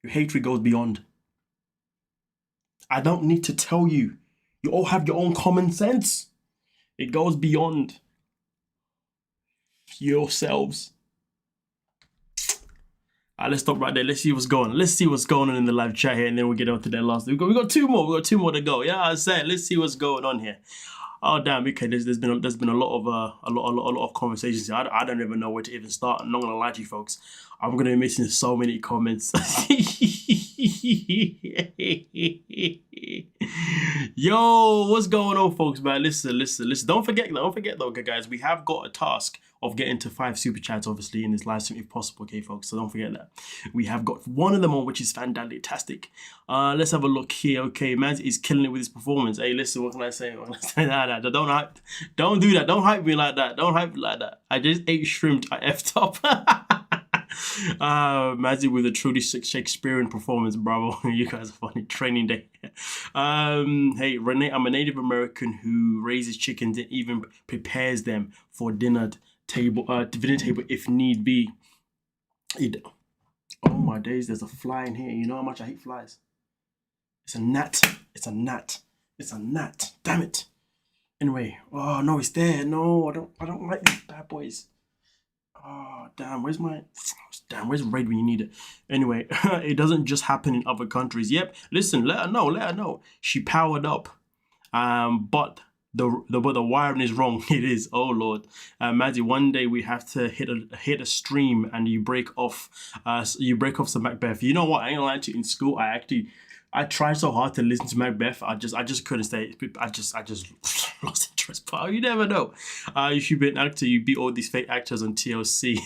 Your hatred goes beyond. I don't need to tell you. You all have your own common sense. It goes beyond yourselves. Let's stop right there. Let's see what's going on. Let's see what's going on in the live chat here, and then we'll get on to that last. We got two more. We got two more to go. Yeah, I said, let's see what's going on here. Oh damn. Okay, there's been a lot of a lot of conversations. I don't even know where to even start. I'm not gonna lie to you, folks. I'm gonna be missing so many comments. Yo, what's going on, folks, man? Listen. Don't forget though, okay, guys. We have got a task of getting to 5 super chats, obviously, in this live stream if possible, okay, folks. So don't forget that. We have got one of them on, which is fantastic. Let's have a look here. Okay, man is killing it with his performance. Hey, listen, what can I say? Nah, don't do that. Don't hype me like that. Don't hype me like that. I just ate shrimp. I effed up. Mazzy with a truly Shakespearean performance, bravo. You guys are funny. Training day. Hey, Rayne, I'm a Native American who raises chickens and even prepares them for dinner table if need be. Oh my days, there's a fly in here. You know how much I hate flies. It's a gnat. It's a gnat. It's a gnat. Damn it. Anyway, oh no, it's there. No, I don't like these bad boys. Oh damn, where's Raid when you need it? Anyway, it doesn't just happen in other countries. Yep, listen, let her know. She powered up. But the wiring is wrong. It is. Oh lord, Maddie. One day we have to hit a stream and you break off some Macbeth. You know what? I ain't lying to you. In school, I tried so hard to listen to Macbeth. I just couldn't stay. I just lost interest. But you never know. You should be an actor. You beat all these fake actors on TLC.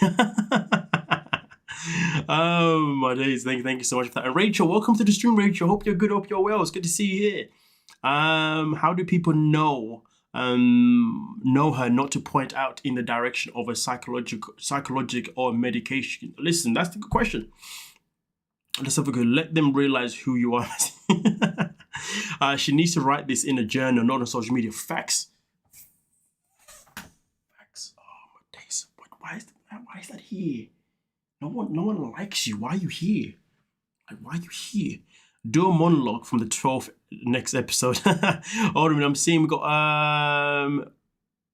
Oh my days. Thank you so much for that. And Rachel, welcome to the stream, Rachel. Hope you're good. Hope you're well. It's good to see you here. How do people know her not to point out in the direction of a psychological or medication? Listen, that's the good question. Let's have a good. Let them realize who you are. She needs to write this in a journal, not on social media. Facts. Oh my days. Why is that here? No one likes you. Why are you here? Like, why are you here? Do a monologue from the 12th next episode. Hold on a minute. I'm seeing we got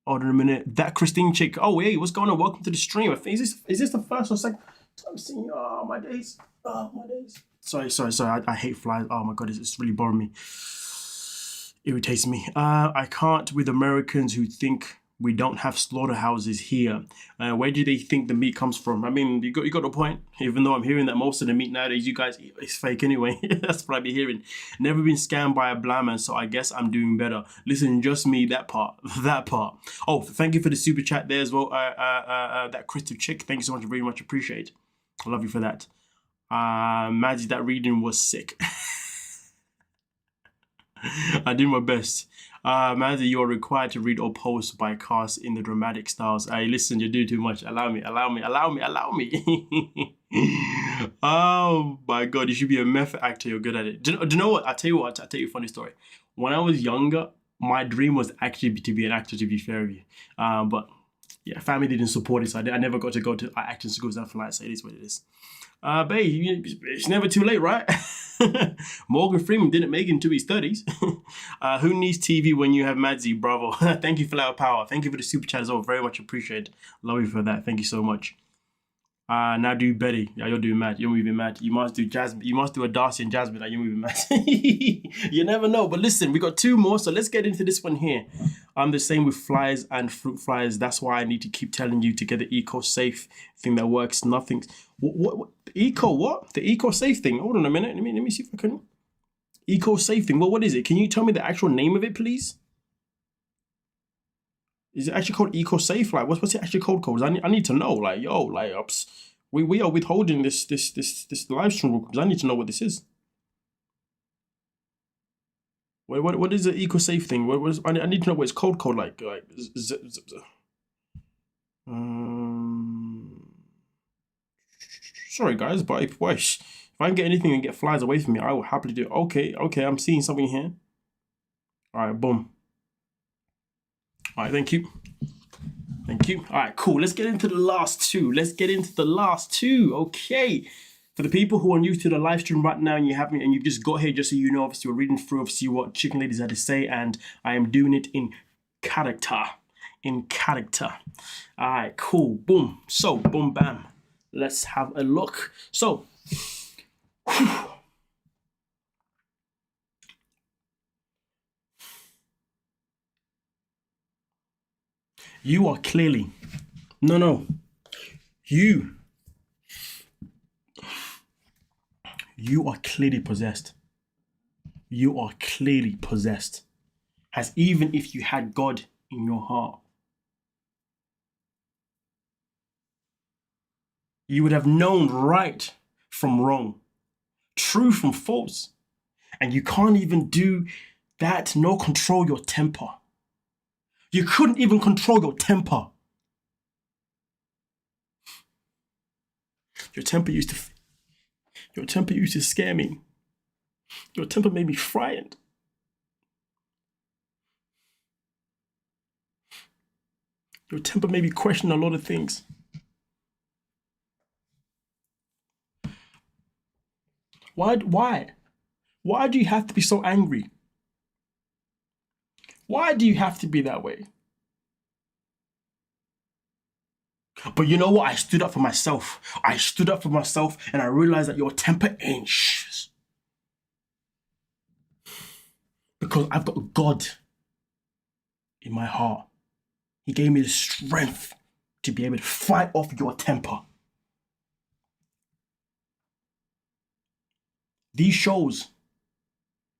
hold on a minute. That Christine chick. Oh hey, what's going on? Welcome to the stream. Is this the first or second? I'm seeing. Oh my days. Oh my days. Sorry. I hate flies. Oh my god, it's really bothering me. Irritates me. I can't with Americans who think we don't have slaughterhouses here. Where do they think the meat comes from? I mean, you got a point. Even though I'm hearing that most of the meat nowadays, you guys eat, it's fake anyway. That's what I be hearing. Never been scammed by a blammer, so I guess I'm doing better. Listen, just me, that part. Oh, thank you for the super chat there as well. That Crystal chick, thank you so much, very much appreciate. I love you for that. Maddie, that reading was sick. I did my best. Maddie, you are required to read all posts by cast in the dramatic styles. Hey, listen, you do too much. Allow me. Oh my god, you should be a method actor. You're good at it. Do you know what? I'll tell you a funny story. When I was younger, my dream was actually to be an actor, to be fair with you. But yeah, family didn't support it, so I never got to go to acting schools. Nothing like that. So it is what it is. Babe, it's never too late, right? Morgan Freeman didn't make it into his 30s. Who needs TV when you have Madzi? Bravo. Thank you, Flower Power. Thank you for the super chat as well. Very much appreciated. Love you for that. Thank you so much. Now do Betty. Yeah, you're doing mad. You're moving mad. You must do Jasmine. You must do a Darcy and Jasmine. You're moving mad. You never know. But listen, we got 2 more, so let's get into this one here. I'm the same with flies and fruit flies. That's why I need to keep telling you to get the eco-safe thing that works. Nothing. What? Eco what? The eco-safe thing. Hold on a minute. Let me see if I can. Eco-safe thing. Well, what is it? Can you tell me the actual name of it, please? Is it actually called eco-safe? Like, what's it actually called? I need to know. Like, yo, like, we are withholding this live stream because I need to know what this is. What is the eco-safe thing? I need to know what it's called. Like. Sorry guys, but if I can get anything and get flies away from me, I will happily do it. Okay, I'm seeing something here. All right, boom. All right, thank you. All right, cool. Let's get into the last 2. Okay. For the people who are new to the live stream right now and you've just got here, just so you know, obviously we're reading through obviously what Chicken Ladies had to say, and I am doing it in character. All right, cool. Boom. So, boom, bam. Let's have a look. So, You are clearly, no, you, you are clearly possessed. You are clearly possessed. As even if you had God in your heart, you would have known right from wrong, true from false. And you can't even do that, nor control your temper. You couldn't even control your temper. Your temper used to, your temper used to scare me. Your temper made me frightened. Your temper made me question a lot of things. Why? Why do you have to be so angry? Why do you have to be that way? But you know what? I stood up for myself. I stood up for myself and I realized that your temper ain't shit. Because I've got God in my heart. He gave me the strength to be able to fight off your temper. These shows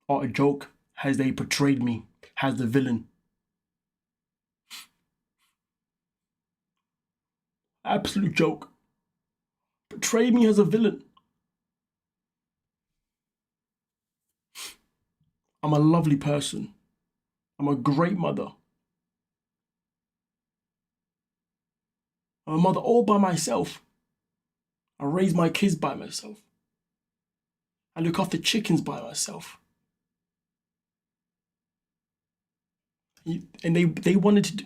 are a joke as they portrayed me as the villain. Absolute joke. Portray me as a villain. I'm a lovely person. I'm a great mother. I'm a mother all by myself. I raise my kids by myself. I look after chickens by myself. And they wanted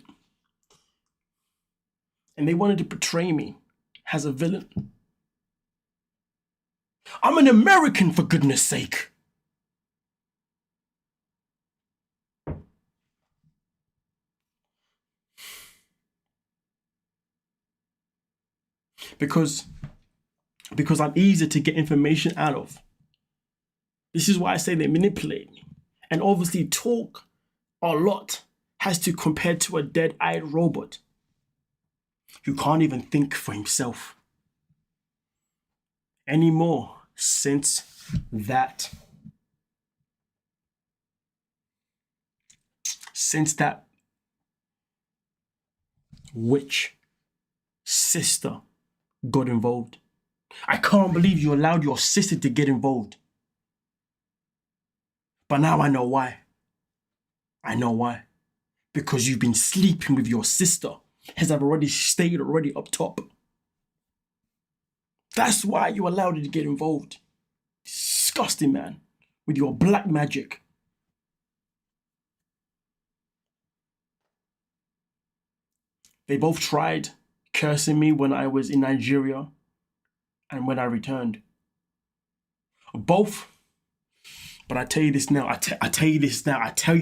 to portray me as a villain. I'm an American, for goodness sake. Because I'm easier to get information out of. This is why I say they manipulate me. And obviously talk a lot has to compare to a dead-eyed robot who can't even think for himself anymore since that witch sister got involved. I can't believe you allowed your sister to get involved. But now I know why. I know why. Because you've been sleeping with your sister, as I've already stated up top. That's why you allowed her to get involved. Disgusting, man. With your black magic. They both tried cursing me when I was in Nigeria and when I returned. Both. But I tell you this now, I tell you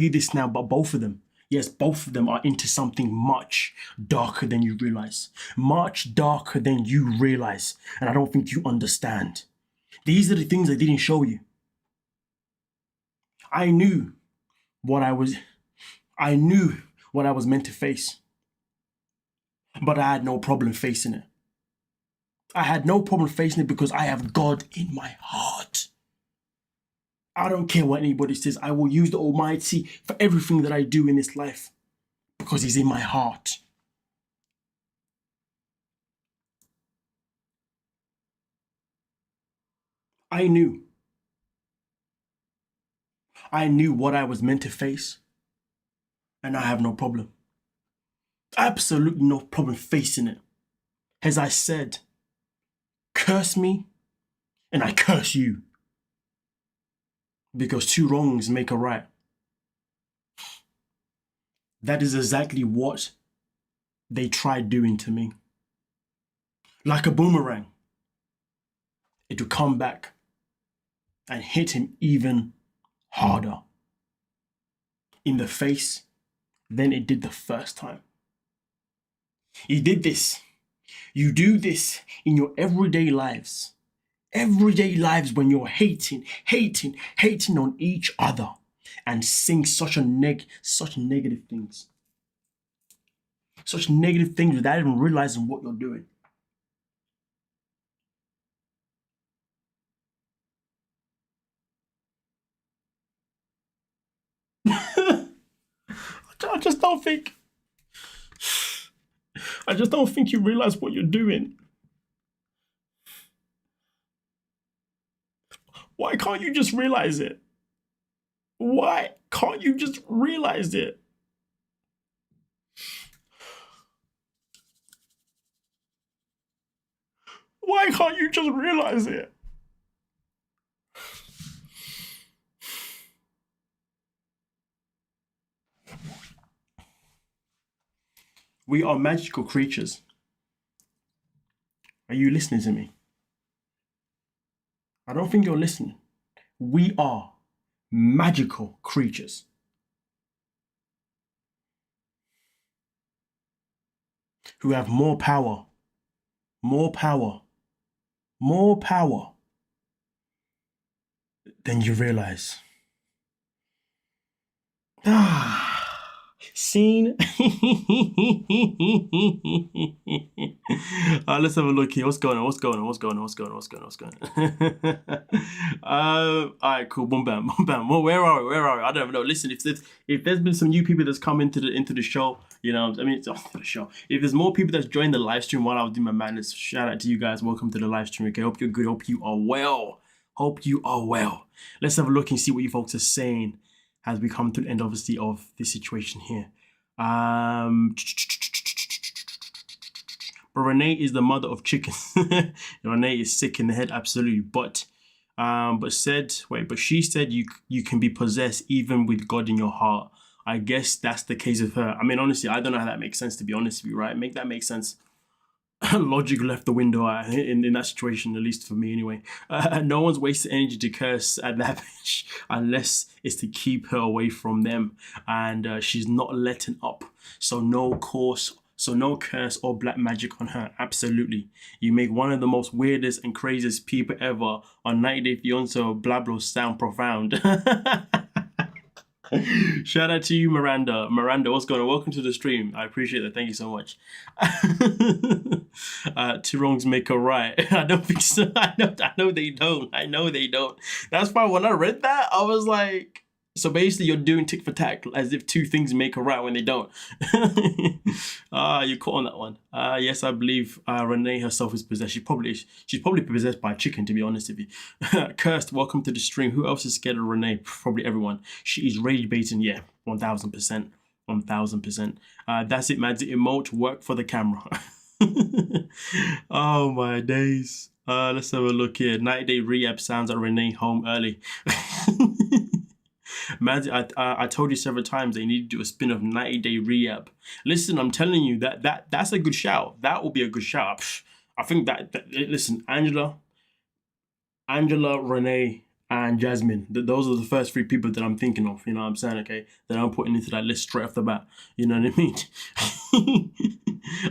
this now, but both of them, yes, both of them are into something much darker than you realize. Much darker than you realize. And I don't think you understand. These are the things I didn't show you. I knew what I was meant to face. But I had no problem facing it. I had no problem facing it because I have God in my heart. I don't care what anybody says. I will use the Almighty for everything that I do in this life because He's in my heart. I knew what I was meant to face, and I have no problem. Absolutely no problem facing it. As I said, curse me, and I curse you. Because two wrongs make a right. That is exactly what they tried doing to me. Like a boomerang, it would come back and hit him even harder in the face than it did the first time. He did this. You do this in your everyday lives. Everyday lives when you're hating on each other and saying such negative things. such negative things without even realizing what you're doing. I just don't think you realize what you're doing. Why can't you just realize it? Why can't you just realize it? Why can't you just realize it? We are magical creatures. Are you listening to me? I don't think you're listening. We are magical creatures. Who have more power than you realize. Scene. Let's have a look here. What's going on? All right, cool. Boom, bam. Well, where are we? I don't know. Listen, if there's been some new people that's come into the show, it's off the show. If there's more people that's joined the live stream while I was doing my madness, shout out to you guys. Welcome to the live stream. Okay, hope you're good. Hope you are well. Let's have a look and see what you folks are saying as we come to the end, obviously, of this situation here. But Rayne is the mother of chickens. Rayne is sick in the head, absolutely. But she said you can be possessed even with God in your heart. I guess that's the case with her. I mean, honestly, I don't know how that makes sense, to be honest with you, right? Make that make sense. Logic left the window in that situation, at least for me anyway. No one's wasted energy to curse at that bitch unless it's to keep her away from them, and she's not letting up. So no curse or black magic on her. Absolutely. You make one of the most weirdest and craziest people ever on 90 Day Fiancé or blah blah sound profound. Shout out to you, Miranda. What's going on? Welcome to the stream. I appreciate that. Thank you so much. Two wrongs make a right. I don't think so. I know they don't. That's why when I read that, I was like, so basically you're doing tick for tack as if two things make a right when they don't. You caught on that one. Yes, I believe Rayne herself is possessed. She's probably possessed by a chicken, to be honest with you. Cursed, welcome to the stream. Who else is scared of Rayne? Probably everyone. She is rage baiting. Yeah, 1000%. 1000%. That's it, Mads. Emote, work for the camera. Oh my days. Let's have a look here. 90 Day Rehab sounds like Rayne home early. Man, I told you several times they need to do a spin of 90 Day Rehab. Listen, I'm telling you that's a good shout. That will be a good shout. I think listen, Angela, Rayne, and Jasmine. Those are the first three people that I'm thinking of. You know what I'm saying? Okay, that I'm putting into that list straight off the bat. You know what I mean?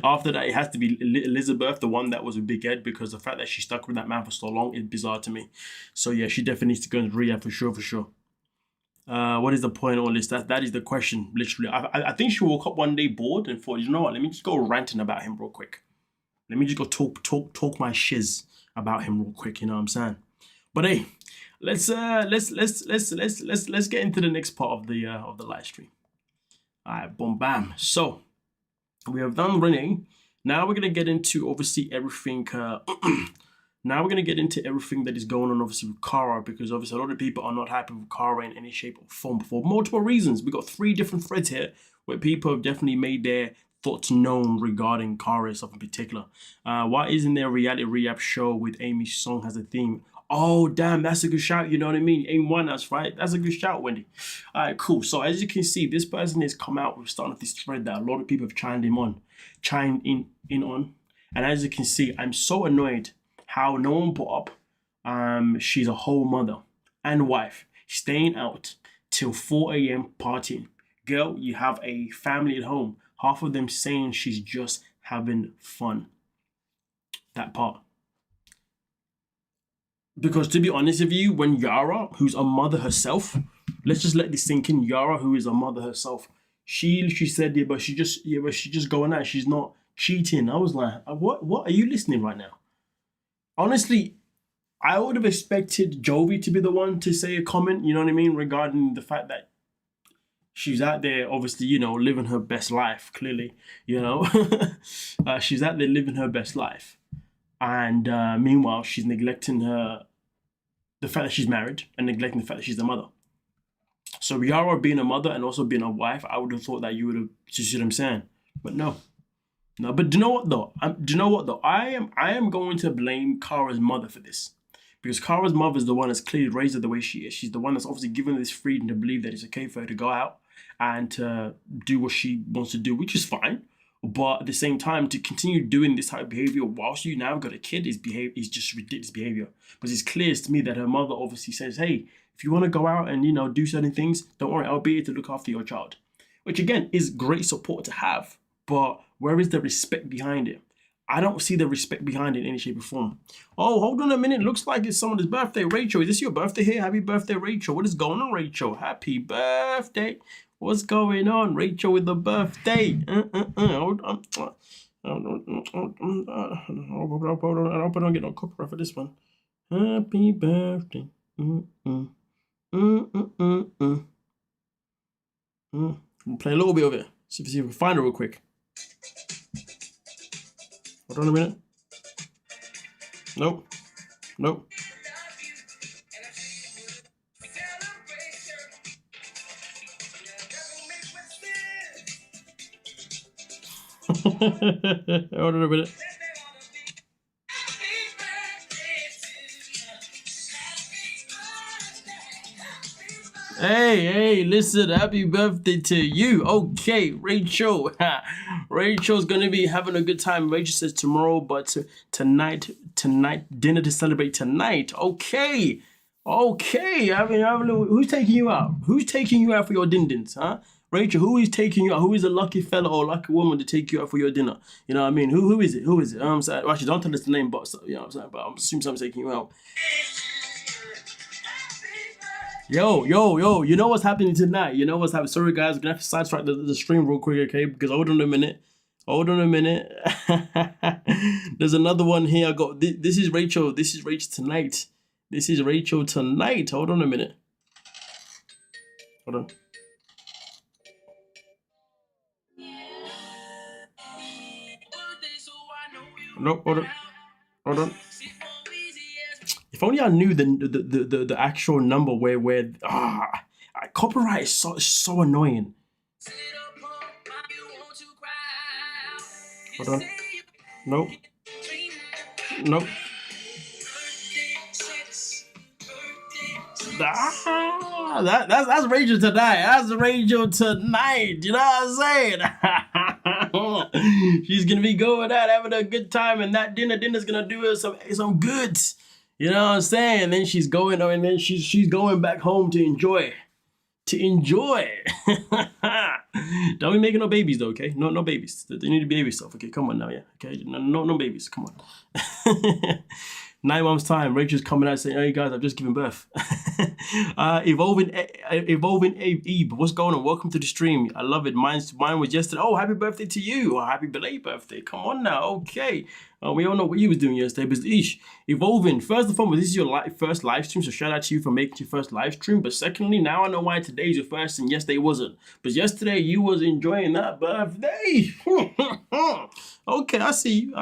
After that, it has to be Elizabeth, the one that was a big head, because the fact that she stuck with that man for so long is bizarre to me. So yeah, she definitely needs to go into rehab for sure. What is the point of all this? That is the question, literally. I think she woke up one day bored and thought, you know what? Let me just go ranting about him real quick. Let me just go talk my shiz about him real quick. You know what I'm saying? But hey, let's get into the next part of the live stream. All right, boom, bam. So we have done Rayne. Now we're gonna get into obviously everything. Now we're going to get into everything that is going on, obviously, with Cara, because obviously a lot of people are not happy with Cara in any shape or form for multiple reasons. We've got 3 different threads here where people have definitely made their thoughts known regarding Cara itself in particular. Why isn't there a reality rehab show with Amy's song as a theme? Oh, damn, that's a good shout. You know what I mean? Aim one, that's right. That's a good shout, Wendy. All right, cool. So as you can see, this person has come out with starting this thread that a lot of people have chimed in on. And as you can see, I'm so annoyed how no one put up she's a whole mother and wife staying out till 4 a.m. partying. Girl, you have a family at home. Half of them saying she's just having fun. That part. Because to be honest with you, when Yara, who's a mother herself, let's just let this sink in, Yara, who is a mother herself, She said, yeah, but she's just going out. She's not cheating. I was like, what are you listening right now? Honestly, I would have expected Jovi to be the one to say a comment, you know what I mean, regarding the fact that she's out there, obviously, living her best life, clearly, she's out there living her best life. And meanwhile, she's neglecting the fact that she's married and neglecting the fact that she's a mother. So Yara being a mother and also being a wife, I would have thought that you would have, you see what I'm saying? But no. No, but do you know what though? I am going to blame Kara's mother for this. Because Kara's mother is the one that's clearly raised her the way she is. She's the one that's obviously given her this freedom to believe that it's okay for her to go out and to do what she wants to do, which is fine. But at the same time, to continue doing this type of behavior whilst you now got a kid is just ridiculous behavior. But it's clear to me that her mother obviously says, hey, if you want to go out and, do certain things, don't worry, I'll be here to look after your child. Which again is great support to have. But where is the respect behind it? I don't see the respect behind it in any shape or form. Oh, hold on a minute. Looks like it's someone's birthday. Rachel, is this your birthday here? Happy birthday, Rachel. What is going on, Rachel? Happy birthday. What's going on, Rachel, with the birthday? Hold on. I hope I don't get no copyright for this one. Happy birthday. We'll play a little bit of it. See if we can find it real quick. Hold on a minute. Nope. Hold on a minute. Hey, listen, happy birthday to you. Okay, Rachel. Rachel's gonna be having a good time. Rachel says tomorrow, but tonight, dinner to celebrate tonight. Okay. I mean, who's taking you out? Who's taking you out for your din-dins, huh? Rachel, who is taking you out? Who is a lucky fella or lucky woman to take you out for your dinner? You know what I mean? Who is it? I'm saying, actually, don't tell us the name, but you know what I'm saying. But I'm assuming someone's taking you out. Yo, you know what's happening tonight? You know what's happening? Sorry, guys, I'm gonna have to sidetrack the stream real quick, okay? Because hold on a minute. There's another one here. I got this is Rachel. This is Rachel tonight. Hold on a minute. Hold on. Nope, hold on. If only I knew the actual number where copyright is so annoying. Hold on. Nope. That's Rachel tonight. That's Rachel tonight. You know what I'm saying? She's gonna be going out having a good time, and that dinner's gonna do her some goods. You know what I'm saying? And then she's going back home to enjoy. Don't be making no babies though, okay? No babies. They need to be baby stuff. Okay, come on now, yeah. Okay, no babies. Come on. 9 months time, Rachel's coming out saying, "Hey guys, I've just given birth." Evolving Eve, what's going on? Welcome to the stream. I love it. Mine was yesterday. Oh, happy birthday to you. Oh, happy belated birthday. Come on now. Okay. We all know what you was doing yesterday, but Evolving. First and foremost, this is your first live stream, so shout out to you for making your first live stream. But secondly, now I know why today's your first, and yesterday wasn't. But yesterday you was enjoying that birthday. Okay, I see you.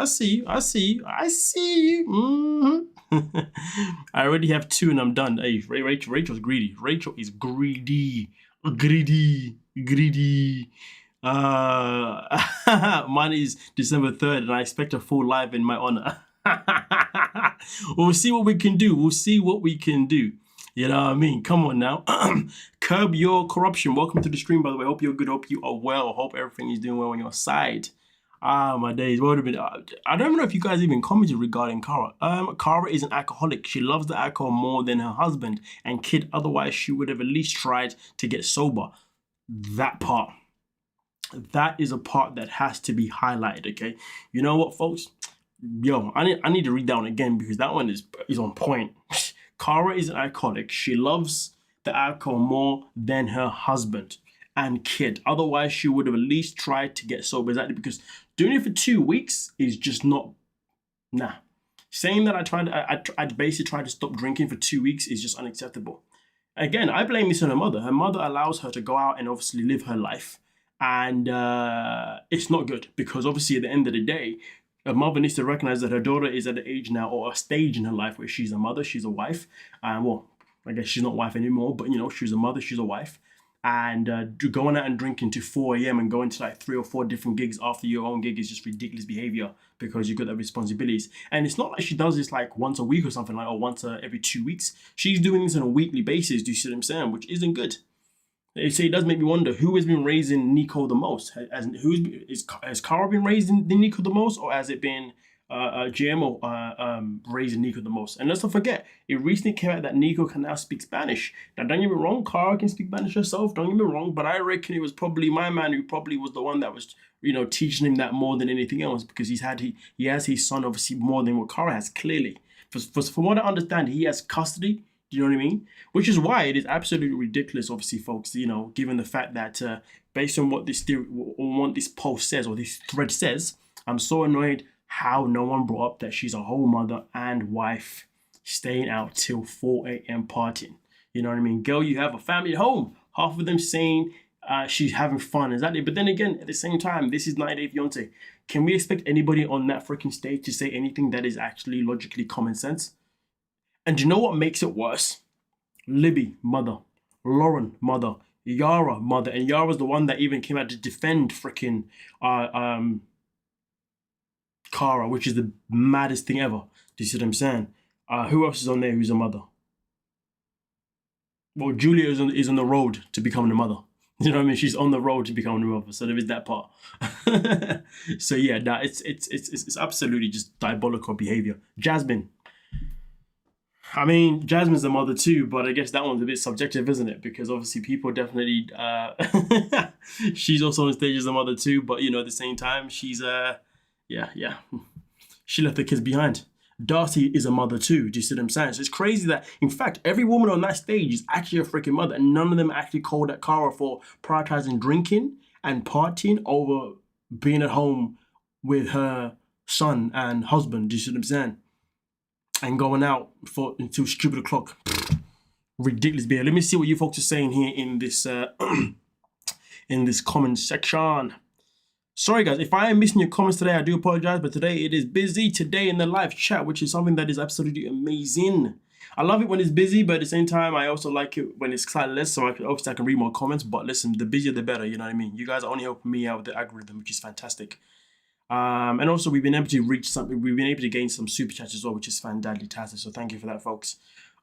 I already have 2 and I'm done. Hey, Rachel's greedy. Rachel is greedy. Mine is December 3rd, and I expect a full live in my honor. We'll see what we can do. You know what I mean? Come on now. Curb your corruption. Welcome to the stream, by the way. Hope you're good. Hope you are well. Hope everything is doing well on your side. My days. What would have been? I don't know if you guys even commented regarding Kara. Kara is an alcoholic. She loves the alcohol more than her husband and kid. Otherwise, she would have at least tried to get sober. That part. That is a part that has to be highlighted, okay? You know what, folks? Yo, I need to read that one again because that one is on point. Kara is an alcoholic. She loves the alcohol more than her husband. and kid. Otherwise, she would have at least tried to get sober. Exactly, because doing it for 2 weeks is just not, nah. Saying that I'd basically tried to stop drinking for 2 weeks is just unacceptable. Again, I blame this on her mother. Her mother allows her to go out and obviously live her life. And it's not good, because obviously at the end of the day, a mother needs to recognize that her daughter is at an age now, or a stage in her life, where she's a mother, she's a wife. Well, I guess she's not a wife anymore, but she's a mother, she's a wife. And going out and drinking to 4 a.m. and going to like 3 or 4 different gigs after your own gig is just ridiculous behavior, because you've got the responsibilities. And it's not like she does this like once a week or something, like, or once every 2 weeks. She's doing this on a weekly basis, do you see what I'm saying? Which isn't good. It does make me wonder who has been raising Nico the most. Has Cara been raising Nico the most, or has it been GMO raising Nico the most? And let's not forget, it recently came out that Nico can now speak Spanish. Now, don't get me wrong, Cara can speak Spanish herself. Don't get me wrong, but I reckon it was probably my man who probably was the one that was teaching him that more than anything else, because he has his son obviously more than what Cara has, clearly. From what I understand, he has custody. Do you know what I mean? Which is why it is absolutely ridiculous, obviously, folks, given the fact that based on what this post says, or this thread says, I'm so annoyed how no one brought up that she's a whole mother and wife staying out till 4 a.m. partying. You know what I mean? Girl, you have a family at home. Half of them saying she's having fun. Exactly. But then again, at the same time, this is 90 Day Fiancé. Can we expect anybody on that freaking stage to say anything that is actually logically common sense? And do you know what makes it worse? Libby, mother. Lauren, mother. Yara, mother. And Yara's the one that even came out to defend freaking Cara, which is the maddest thing ever. Do you see what I'm saying? Who else is on there who's a mother? Well, Julia is on the road to becoming a mother. You know what I mean? She's on the road to becoming a mother. So there is that part. So yeah, it's absolutely just diabolical behavior. Jasmine. I mean, Jasmine's a mother too, but I guess that one's a bit subjective, isn't it? Because obviously people definitely, she's also on stage as a mother too, but at the same time, she's, yeah. She left the kids behind. Darcy is a mother too, do you see what I'm saying? So it's crazy that, in fact, every woman on that stage is actually a freaking mother, and none of them actually called at Cara for prioritizing drinking and partying over being at home with her son and husband, do you see what I'm saying? And going out until stupid o'clock. Ridiculous behavior. Let me see what you folks are saying here in this in this comment section. Sorry guys, if I am missing your comments today, I do apologize, but today it is busy today in the live chat, which is something that is absolutely amazing. I love it when it's busy, but at the same time, I also like it when it's slightly less, so obviously I can read more comments. But listen, the busier the better, you know what I mean? You guys are only helping me out with the algorithm, which is fantastic. And also we've been able to reach something, we've been able to gain some super chats as well, which is fantastic. So thank you for that, folks.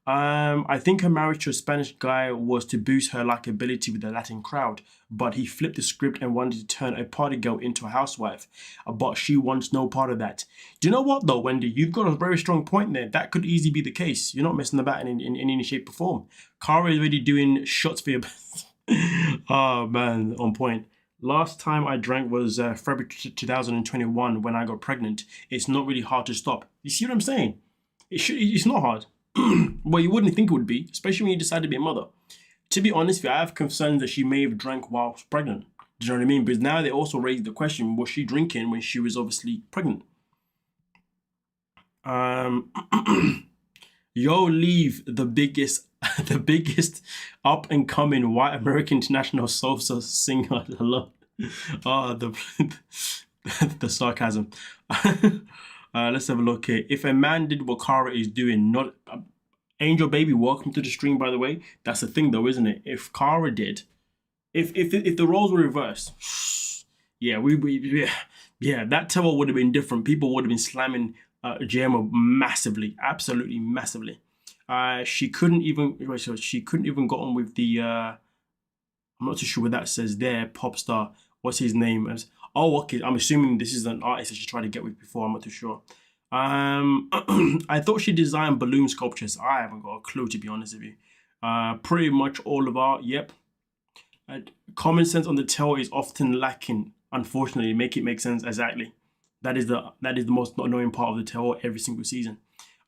I think her marriage to a Spanish guy was to boost her likability with the Latin crowd, but he flipped the script and wanted to turn a party girl into a housewife. But she wants no part of that. Do you know what though, Wendy? You've got a very strong point there. That could easily be the case. You're not messing about in any shape or form. Cara is already doing shots for your oh man, on point. Last time I drank was February 2021 when I got pregnant. It's not really hard to stop. You see what I'm saying? It's not hard. Well, you wouldn't think it would be, especially when you decide to be a mother. To be honest with you, I have concerns that she may have drank while pregnant. Do you know what I mean? Because now they also raised the question, was she drinking when she was obviously pregnant? Yo, leave the biggest up and coming white American international salsa singer. Hello. Oh, the sarcasm. Let's have a look here. If a man did what Cara is doing, not Angel Baby, welcome to the stream, by the way. That's the thing though, isn't it? If Cara did, if the roles were reversed, yeah, that table would have been different. People would have been slamming JMO massively, absolutely massively. She couldn't even got on with the I'm not too sure what that says there. Pop star, what's his name? Oh, okay. I'm assuming this is an artist that she tried to get with before. I'm not too sure. I thought she designed balloon sculptures. I haven't got a clue, to be honest with you. Pretty much all of art. Yep. Common sense on the tell is often lacking. Unfortunately, make it make sense. Exactly. That is the most annoying part of the tell every single season.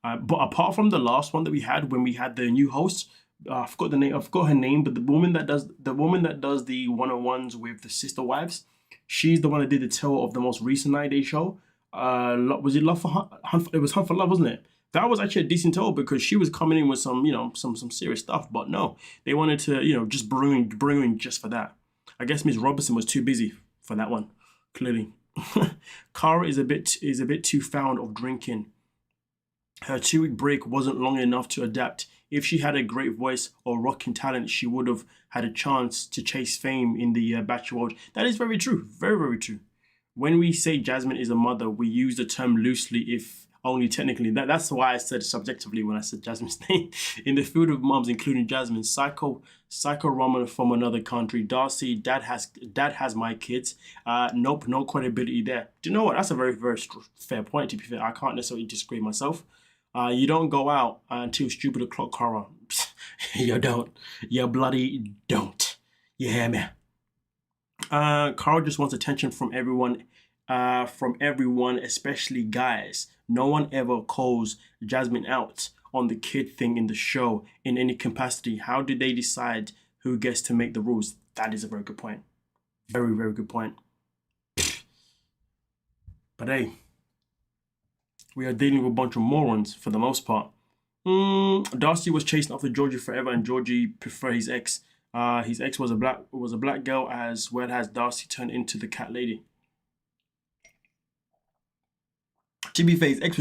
But apart from the last one that we had when we had the new host, I forgot the name. I forgot her name, but the woman that does the one-on-ones with the sister wives, she's the one that did the tell of the most recent 9 Day show. Was it Love for Hunt? It was Hunt for Love, wasn't it? That was actually a decent tell because she was coming in with some, some serious stuff. But no, they wanted to, just bring in just for that. I guess Miss Robertson was too busy for that one. Clearly, Cara is a bit too fond of drinking. Her 2 week break wasn't long enough to adapt. If she had a great voice or rocking talent, she would have had a chance to chase fame in the Bachelor world. That is very true. Very, very true. When we say Jasmine is a mother, we use the term loosely, if only technically. That's why I said subjectively when I said Jasmine's name. In the field of moms, including Jasmine, Psycho Roman from another country, Darcy, dad has my kids. Nope, no credibility there. Do you know what? That's a very, very fair point, to be fair. I can't necessarily disagree myself. You don't go out until stupid o'clock, Cara. You don't. You bloody don't. You hear me? Cara just wants attention from everyone, especially guys. No one ever calls Jasmine out on the kid thing in the show in any capacity. How do they decide who gets to make the rules? That is a very good point. Very, very good point. But hey, we are dealing with a bunch of morons for the most part. Darcy was chasing after Georgie forever, and Georgie preferred his ex. His ex was a black girl, as well as Darcy turned into the cat lady. To be fair, his ex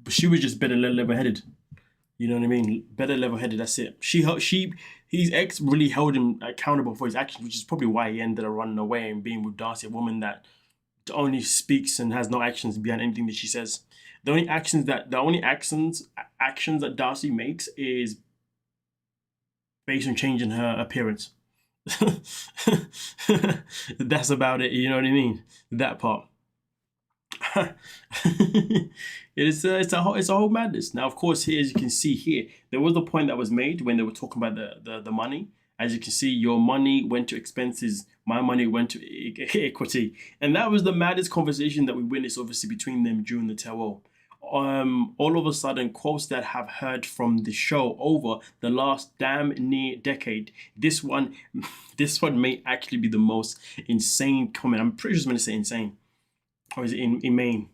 she was just better level-headed. You know what I mean? Better level-headed. That's it. His ex really held him accountable for his actions, which is probably why he ended up running away and being with Darcy, a woman that only speaks and has no actions behind anything that she says. The only actions that Darcy makes is based on changing her appearance. That's about it. You know what I mean? That part. It's a whole madness. Now, of course, here, as you can see here, there was the point that was made when they were talking about the money. As you can see, your money went to expenses, my money went to equity, and that was the maddest conversation that we witnessed, obviously, between them during the tell-all. All of a sudden, quotes that have heard from the show over the last damn near decade. This one may actually be the most insane comment. I'm pretty sure it's going to say insane, or is it inane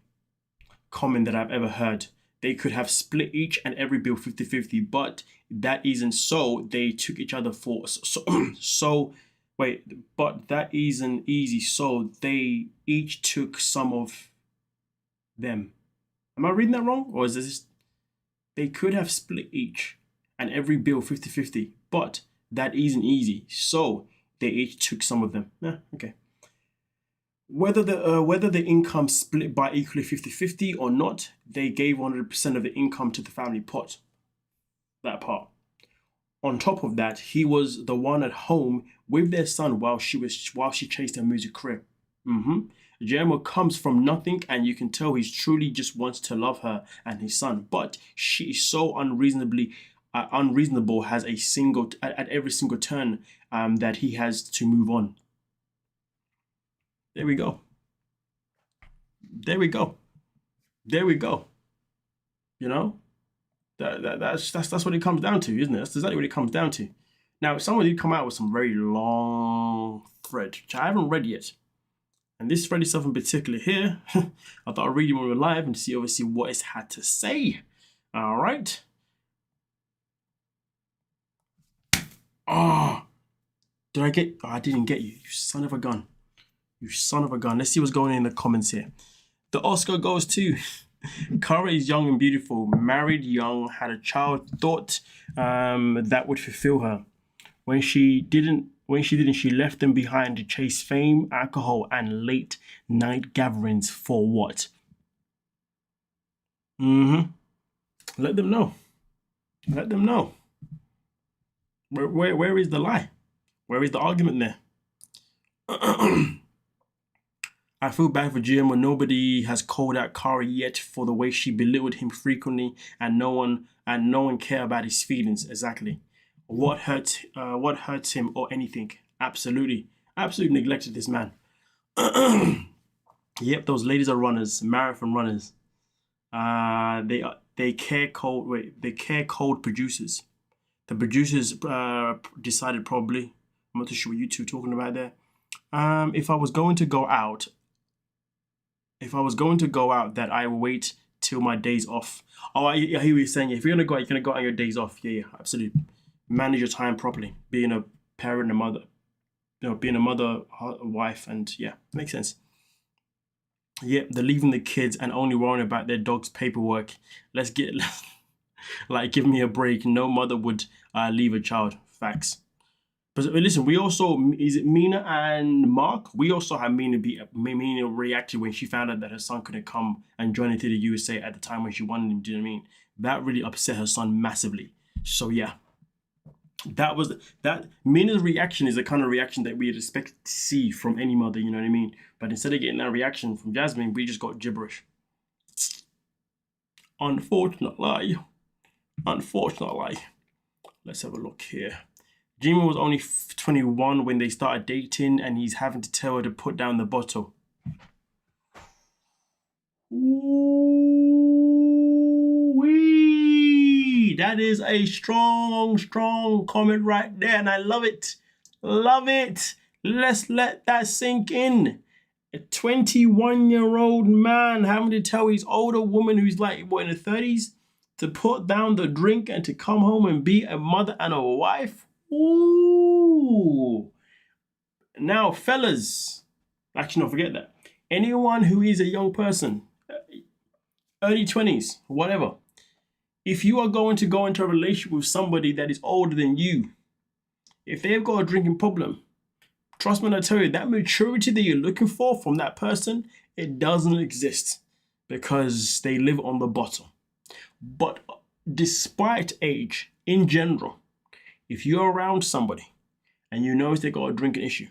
comment that I've ever heard. They could have split each and every bill 50-50, but that isn't so. They took each other for but that isn't easy. So they each took some of them. Am I reading that wrong? Or is this... They could have split each and every bill 50-50, but that isn't easy. So they each took some of them. Yeah, okay. Whether the income split by equally 50-50 or not, they gave 100% of the income to the family pot. That part. On top of that, he was the one at home with their son while she chased her music career. Guillermo comes from nothing, and you can tell he truly just wants to love her and his son. But she is so unreasonable at every single turn that he has to move on. There we go. You know, that's what it comes down to, isn't it? That's exactly what it comes down to. Now, someone did come out with some very long thread, which I haven't read yet. And this thread itself in particular here, I thought I'd read it when we were live and see obviously what it's had to say. All right. Oh, I didn't get you. You son of a gun. You son of a gun. Let's see what's going on in the comments here. The Oscar goes to Cara is young and beautiful, married young, had a child, thought that would fulfill her. When she didn't, she left them behind to chase fame, alcohol, and late night gatherings for what? Let them know. Let them know. Where is the lie? Where is the argument there? I feel bad for Guillermo. Nobody has called out Cara yet for the way she belittled him frequently, and no one care about his feelings. Exactly. What hurts him or anything? Absolutely neglected this man. Yep, those ladies are runners, marathon runners. They care cold producers. The producers decided probably. I'm not too sure what you two are talking about there. If I was going to go out, that I will wait till my days off. Oh, I hear what you're saying. If you're gonna go out on your days off. Yeah, absolutely. Manage your time properly. Being a parent, a mother, being a mother, a wife, and yeah, makes sense. Yeah, they're leaving the kids and only worrying about their dog's paperwork. Like, give me a break. No mother would leave a child. Facts. But listen, we also, is it Mina and Mark? We also had Mina reacted when she found out that her son couldn't come and join into the USA at the time when she wanted him. Do you know what I mean? That really upset her son massively. So yeah, that Mina's reaction is the kind of reaction that we'd expect to see from any mother. You know what I mean? But instead of getting that reaction from Jasmine, we just got gibberish. Unfortunately. Let's have a look here. Jimmy was only 21 when they started dating, and he's having to tell her to put down the bottle. Ooh-wee. That is a strong comment right there, and I love it. Love it. Let's let that sink in. A 21-year-old man having to tell his older woman who's like, what, in her 30s, to put down the drink and to come home and be a mother and a wife. Ooh. Now, fellas, actually, no, forget that. Anyone who is a young person, early 20s, whatever, if you are going to go into a relationship with somebody that is older than you, if they've got a drinking problem, trust me when I tell you, that maturity that you're looking for from that person, it doesn't exist because they live on the bottom. But despite age, in general, if you're around somebody and you notice they got a drinking issue,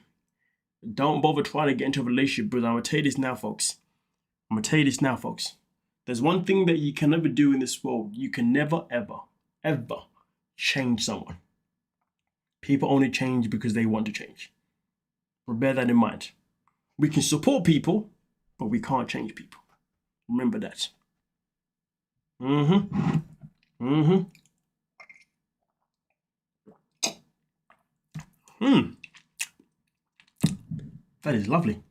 don't bother trying to get into a relationship, because I'm going to tell you this now, folks. There's one thing that you can never do in this world. You can never, ever change someone. People only change because they want to change. Bear that in mind. We can support people, but we can't change people. Remember that. That is lovely.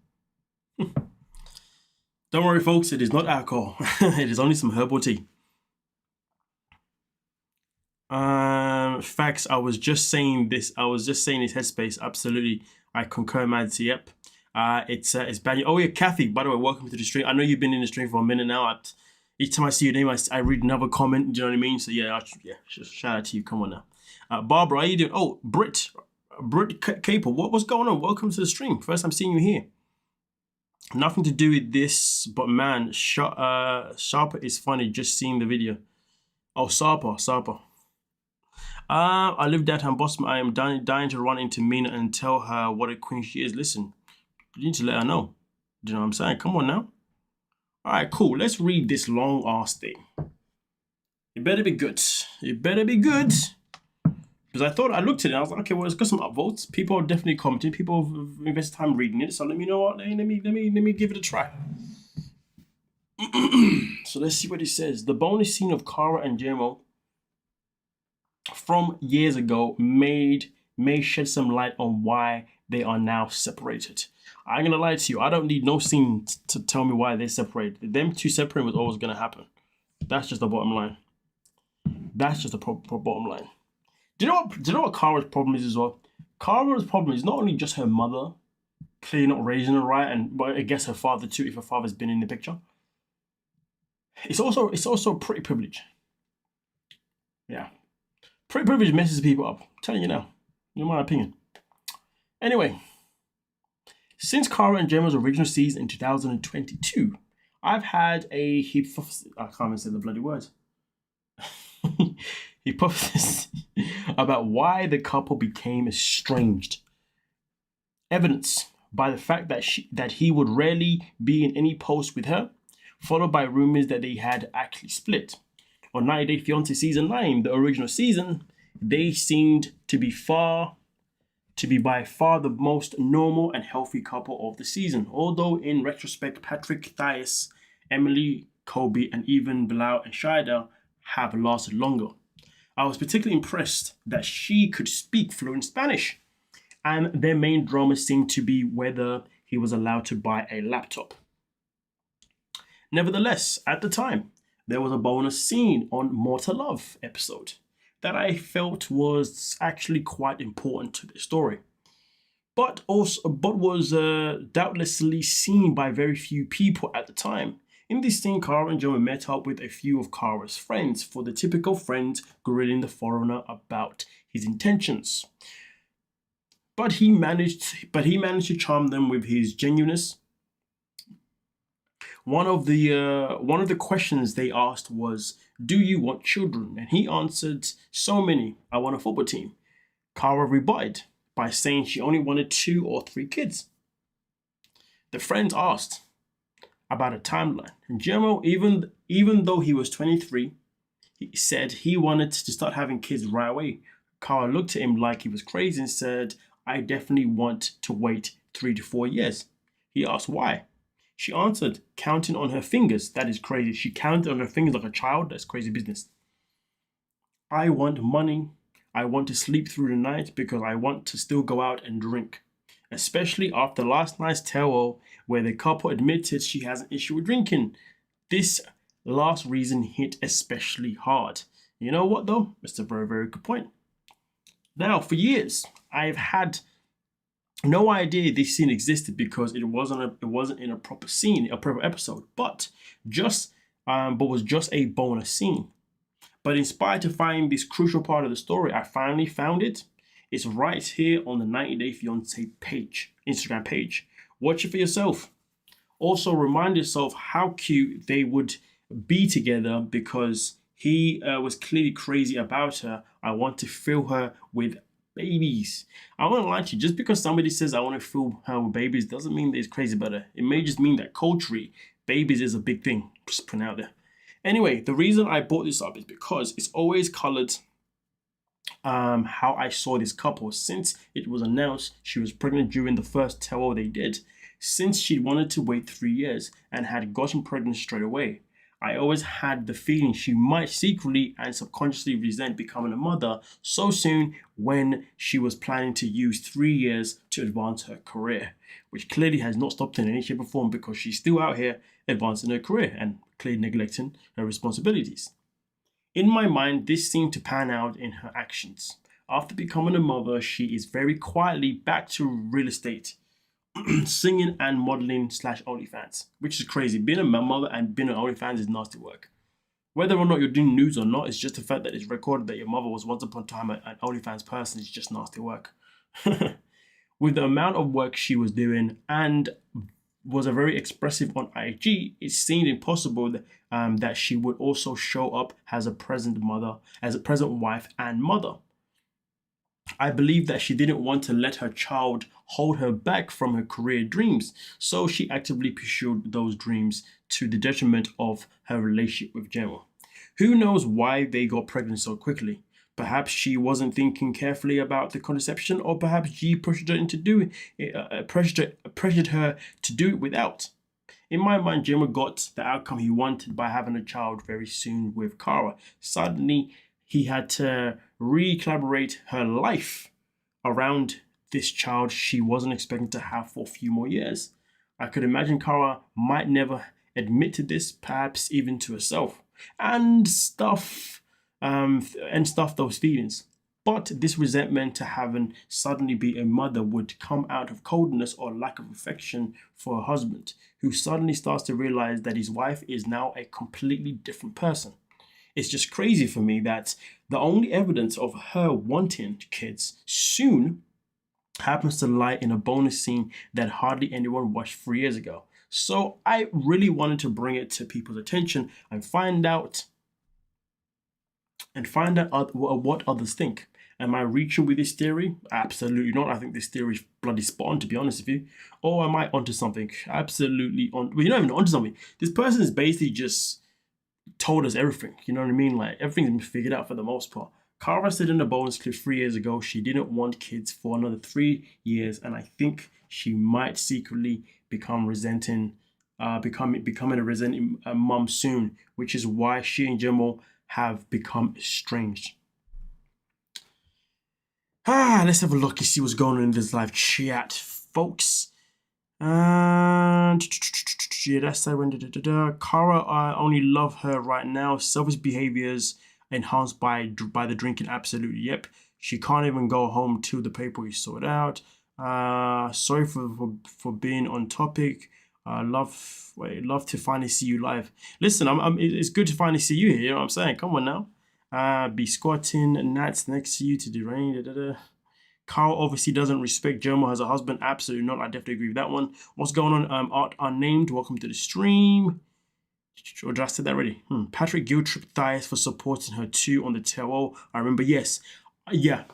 Don't worry, folks, it is not alcohol. It is only some herbal tea. Facts, I was just saying this headspace. Absolutely. I concur, Mads. Yep. It's bad. Oh yeah, Kathy, by the way, welcome to the stream. I know you've been in the stream for a minute now. Each time I see your name, I read another comment. Do you know what I mean? So yeah, just shout out to you. Come on now. Barbara, how you doing? Oh, Britt Capel, what's going on? Welcome to the stream. First time seeing you here. Nothing to do with this, but man, Sharper is funny. Just seeing the video. Oh, Sarper. I live downtown Boston. I am dying to run into Mina and tell her what a queen she is. Listen, you need to let her know. Do you know what I'm saying? Come on now. All right, cool. Let's read this long ass thing. It better be good. Because I looked at it, I was like, okay, well, it's got some upvotes. People are definitely commenting. People have invested time reading it. So let me know what. Let me give it a try. So let's see what it says. The bonus scene of Cara and Jemo from years ago may shed some light on why they are now separated. I'm gonna lie to you. I don't need no scene to tell me why they're separated. Them two separating was always gonna happen. That's just the bottom line. That's just the bottom line. Do you know what Cara's problem is as well? Cara's problem is not only just her mother clearly not raising her right, but I guess her father too, if her father's been in the picture. It's also pretty privilege. Yeah. Pretty privilege messes people up. I'm telling you now. In my opinion. Anyway. Since Cara and Gemma's original season in 2022, I've had a hypothesis. I can't even say the bloody words. Hypothesis about why the couple became estranged. Evidence by the fact that he would rarely be in any post with her, followed by rumors that they had actually split. On 90 Day Fiancé season 9, the original season, they seemed to be by far the most normal and healthy couple of the season. Although in retrospect, Patrick, Thias, Emily, Kobe, and even Bilal and Shida have lasted longer. I was particularly impressed that she could speak fluent Spanish, and their main drama seemed to be whether he was allowed to buy a laptop. Nevertheless, at the time, there was a bonus scene on More to Love episode that I felt was actually quite important to the story, but was doubtlessly seen by very few people at the time. In this scene, Cara and Joe met up with a few of Cara's friends for the typical friend grilling the foreigner about his intentions. But he managed to charm them with his genuineness. One of the questions they asked was, "Do you want children?" And he answered, "So many. I want a football team." Cara rebutted by saying she only wanted 2 or 3 kids. The friends asked about a timeline, and Guillermo, even though he was 23, he said he wanted to start having kids right away. Cara looked at him like he was crazy and said, "I definitely want to wait 3 to 4 years." He asked why. She answered, "Counting on her fingers." That is crazy. She counted on her fingers like a child. That's crazy business. "I want money. I want to sleep through the night because I want to still go out and drink." Especially after last night's tell-all where the couple admitted she has an issue with drinking. This last reason hit especially hard. You know what though? It's a very, very good point. Now, for years, I've had no idea this scene existed because it wasn't in a proper scene, a proper episode, but was just a bonus scene. But inspired to find this crucial part of the story, I finally found it. It's right here on the 90 Day Fiancé page, Instagram page. Watch it for yourself. Also, remind yourself how cute they would be together because he was clearly crazy about her. I want to fill her with babies. I won't lie to you, just because somebody says I want to fill her with babies doesn't mean that he's crazy about her. It may just mean that culturally, babies is a big thing. Just putting out there. Anyway, the reason I brought this up is because it's always colored how I saw this couple since it was announced she was pregnant during the first tell-all they did. Since she wanted to wait 3 years and had gotten pregnant straight away, I always had the feeling she might secretly and subconsciously resent becoming a mother so soon when she was planning to use 3 years to advance her career, which clearly has not stopped in any shape or form because she's still out here advancing her career and clearly neglecting her responsibilities. In my mind, this seemed to pan out in her actions. After becoming a mother, she is very quietly back to real estate, singing and modeling / OnlyFans, which is crazy. Being a mother and being an OnlyFans is nasty work. Whether or not you're doing news or not, it's just the fact that it's recorded that your mother was once upon a time an OnlyFans person is just nasty work. With the amount of work she was doing and was a very expressive on IG, it seemed impossible that she would also show up as a present wife and mother. I believe that she didn't want to let her child hold her back from her career dreams, so she actively pursued those dreams to the detriment of her relationship with Gemma. Who knows why they got pregnant so quickly? Perhaps she wasn't thinking carefully about the conception, or perhaps G pressured her to do it without. In my mind, Gemma got the outcome he wanted by having a child very soon with Cara. Suddenly, he had to re-collaborate her life around this child she wasn't expecting to have for a few more years. I could imagine Cara might never admit to this, perhaps even to herself, and stuff those feelings. But this resentment to having suddenly be a mother would come out of coldness or lack of affection for her husband, who suddenly starts to realize that his wife is now a completely different person. It's just crazy for me that the only evidence of her wanting kids soon happens to lie in a bonus scene that hardly anyone watched 3 years ago. So I really wanted to bring it to people's attention and find out what others think. Am I reaching with this theory? Absolutely not. I think this theory is bloody spot on, to be honest with you. Or am I onto something? Absolutely on. Well, you're not even onto something. This person is basically just told us everything. You know what I mean? Like, everything's been figured out for the most part. Cara said in the bonus clip 3 years ago she didn't want kids for another 3 years, and I think she might secretly becoming a resenting mom soon, which is why she and Jemo have become estranged. Let's have a look and see what's going on in this live chat, folks. And yeah, that's that one. Kara, I only love her right now. Selfish behaviors enhanced by the drinking. Absolutely, yep. She can't even go home till the paperwork is sorted out. Sorry for being on topic. Love to finally see you live. Listen, it's good to finally see you here. You know what I'm saying? Come on now. Be squatting Nats next to you to do Rayne. Carl obviously doesn't respect Jomo as a husband. Absolutely not. I definitely agree with that one. What's going on? Art Unnamed, welcome to the stream. Or did I say that already? Patrick guilt tripped Thias for supporting her too on the tail. I remember, yes. Yeah.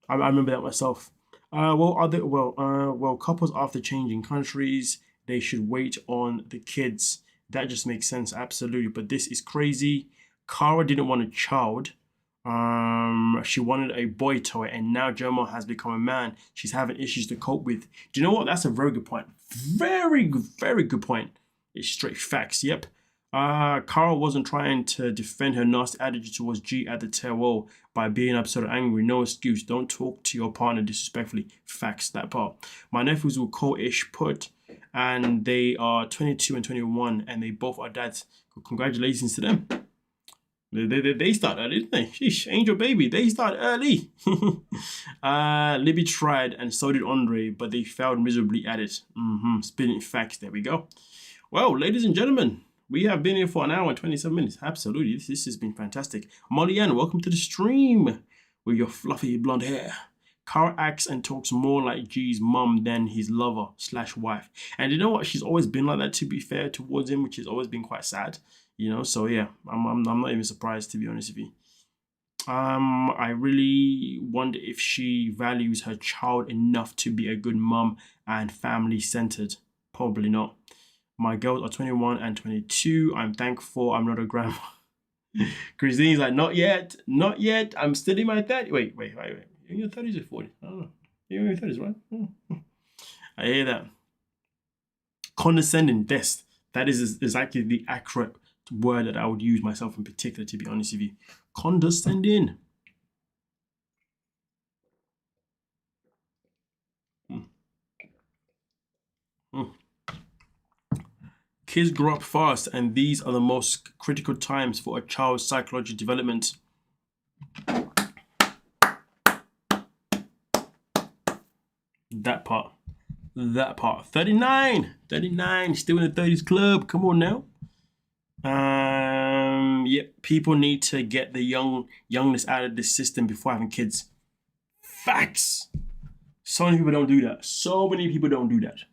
I remember that myself. Well, couples after changing countries, they should wait on the kids. That just makes sense, absolutely. But this is crazy. Kara didn't want a child. She wanted a boy toy, and now Jomo has become a man. She's having issues to cope with. Do you know what? That's a very good point. Very good point. It's straight facts. Yep. Carl wasn't trying to defend her nasty attitude towards G at the tail by being upset or angry. No excuse. Don't talk to your partner disrespectfully. Facts, that part. My nephews were co-ish put, and they are 22 and 21, and they both are dads. Congratulations to them. They start early, didn't they? Sheesh, Angel Baby, they start early. Libby tried, and so did Andre, but they failed miserably at it. Spinning facts, there we go. Well, ladies and gentlemen, we have been here for an hour and 27 minutes. Absolutely, this has been fantastic. Molly Ann, welcome to the stream with your fluffy blonde hair. Carl acts and talks more like G's mum than his lover/wife. And you know what? She's always been like that, to be fair, towards him, which has always been quite sad. You know, so yeah, I'm not even surprised, to be honest with you. I really wonder if she values her child enough to be a good mum and family-centered. Probably not. My girls are 21 and 22. I'm thankful I'm not a grandma. Christine's like, not yet. I'm still in my 30s. Wait. You're in your 30s or 40s? I don't know. You're in your 30s, right? I hear that. Condescending, yes. That is exactly the accurate word that I would use myself in particular, to be honest with you. Condescending. Kids grow up fast, and these are the most critical times for a child's psychological development. That part. 39, still in the 30s club. Come on now. People need to get the youngness out of this system before having kids. Facts. So many people don't do that.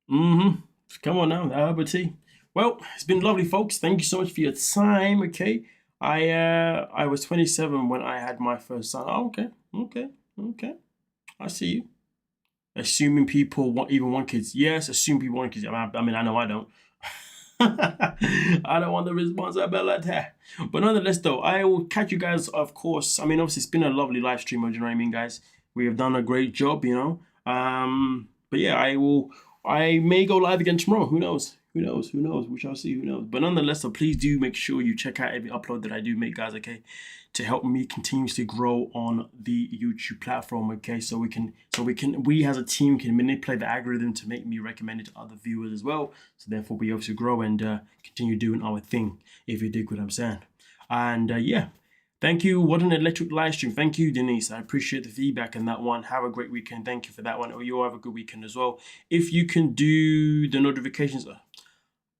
Come on now, Albert T. Well, it's been lovely, folks. Thank you so much for your time. Okay, I was 27 when I had my first son. Oh, okay. I see you. Assuming people want kids. Yes, assume people want kids. I mean, I know I don't. I don't want the responsibility. But nonetheless, though, I will catch you guys, of course. I mean, obviously, it's been a lovely live stream. You know what I mean, guys? We have done a great job, you know. But yeah, I may go live again tomorrow. Who knows? We shall see. Who knows? But nonetheless, so please do make sure you check out every upload that I do make, guys. Okay, to help me continuously grow on the YouTube platform. Okay, so we as a team can manipulate the algorithm to make me recommended to other viewers as well. So therefore, we obviously grow and continue doing our thing. If you dig what I'm saying, and yeah. Thank you. What an electric live stream. Thank you, Denise. I appreciate the feedback on that one. Have a great weekend. Thank you for that one. Or you all have a good weekend as well. If you can do the notifications.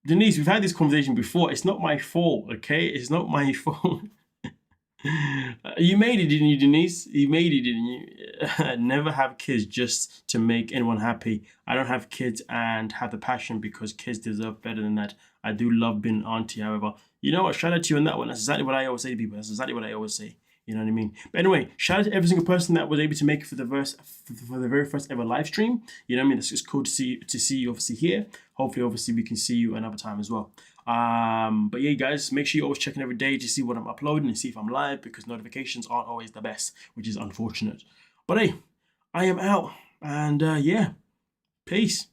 Denise, we've had this conversation before. It's not my fault, okay? It's not my fault. You made it, didn't you, Denise? You made it, didn't you? Never have kids just to make anyone happy. I don't have kids and have the passion because kids deserve better than that. I do love being an auntie, however. You know what? Shout out to you on that one. That's exactly what I always say to people. That's exactly what I always say. You know what I mean? But anyway, shout out to every single person that was able to make it for the very first ever live stream. You know what I mean? It's just cool to see you obviously here. Hopefully, obviously, we can see you another time as well. But yeah, guys, make sure you're always checking every day to see what I'm uploading and see if I'm live, because notifications aren't always the best, which is unfortunate. But hey, I am out, and yeah, peace.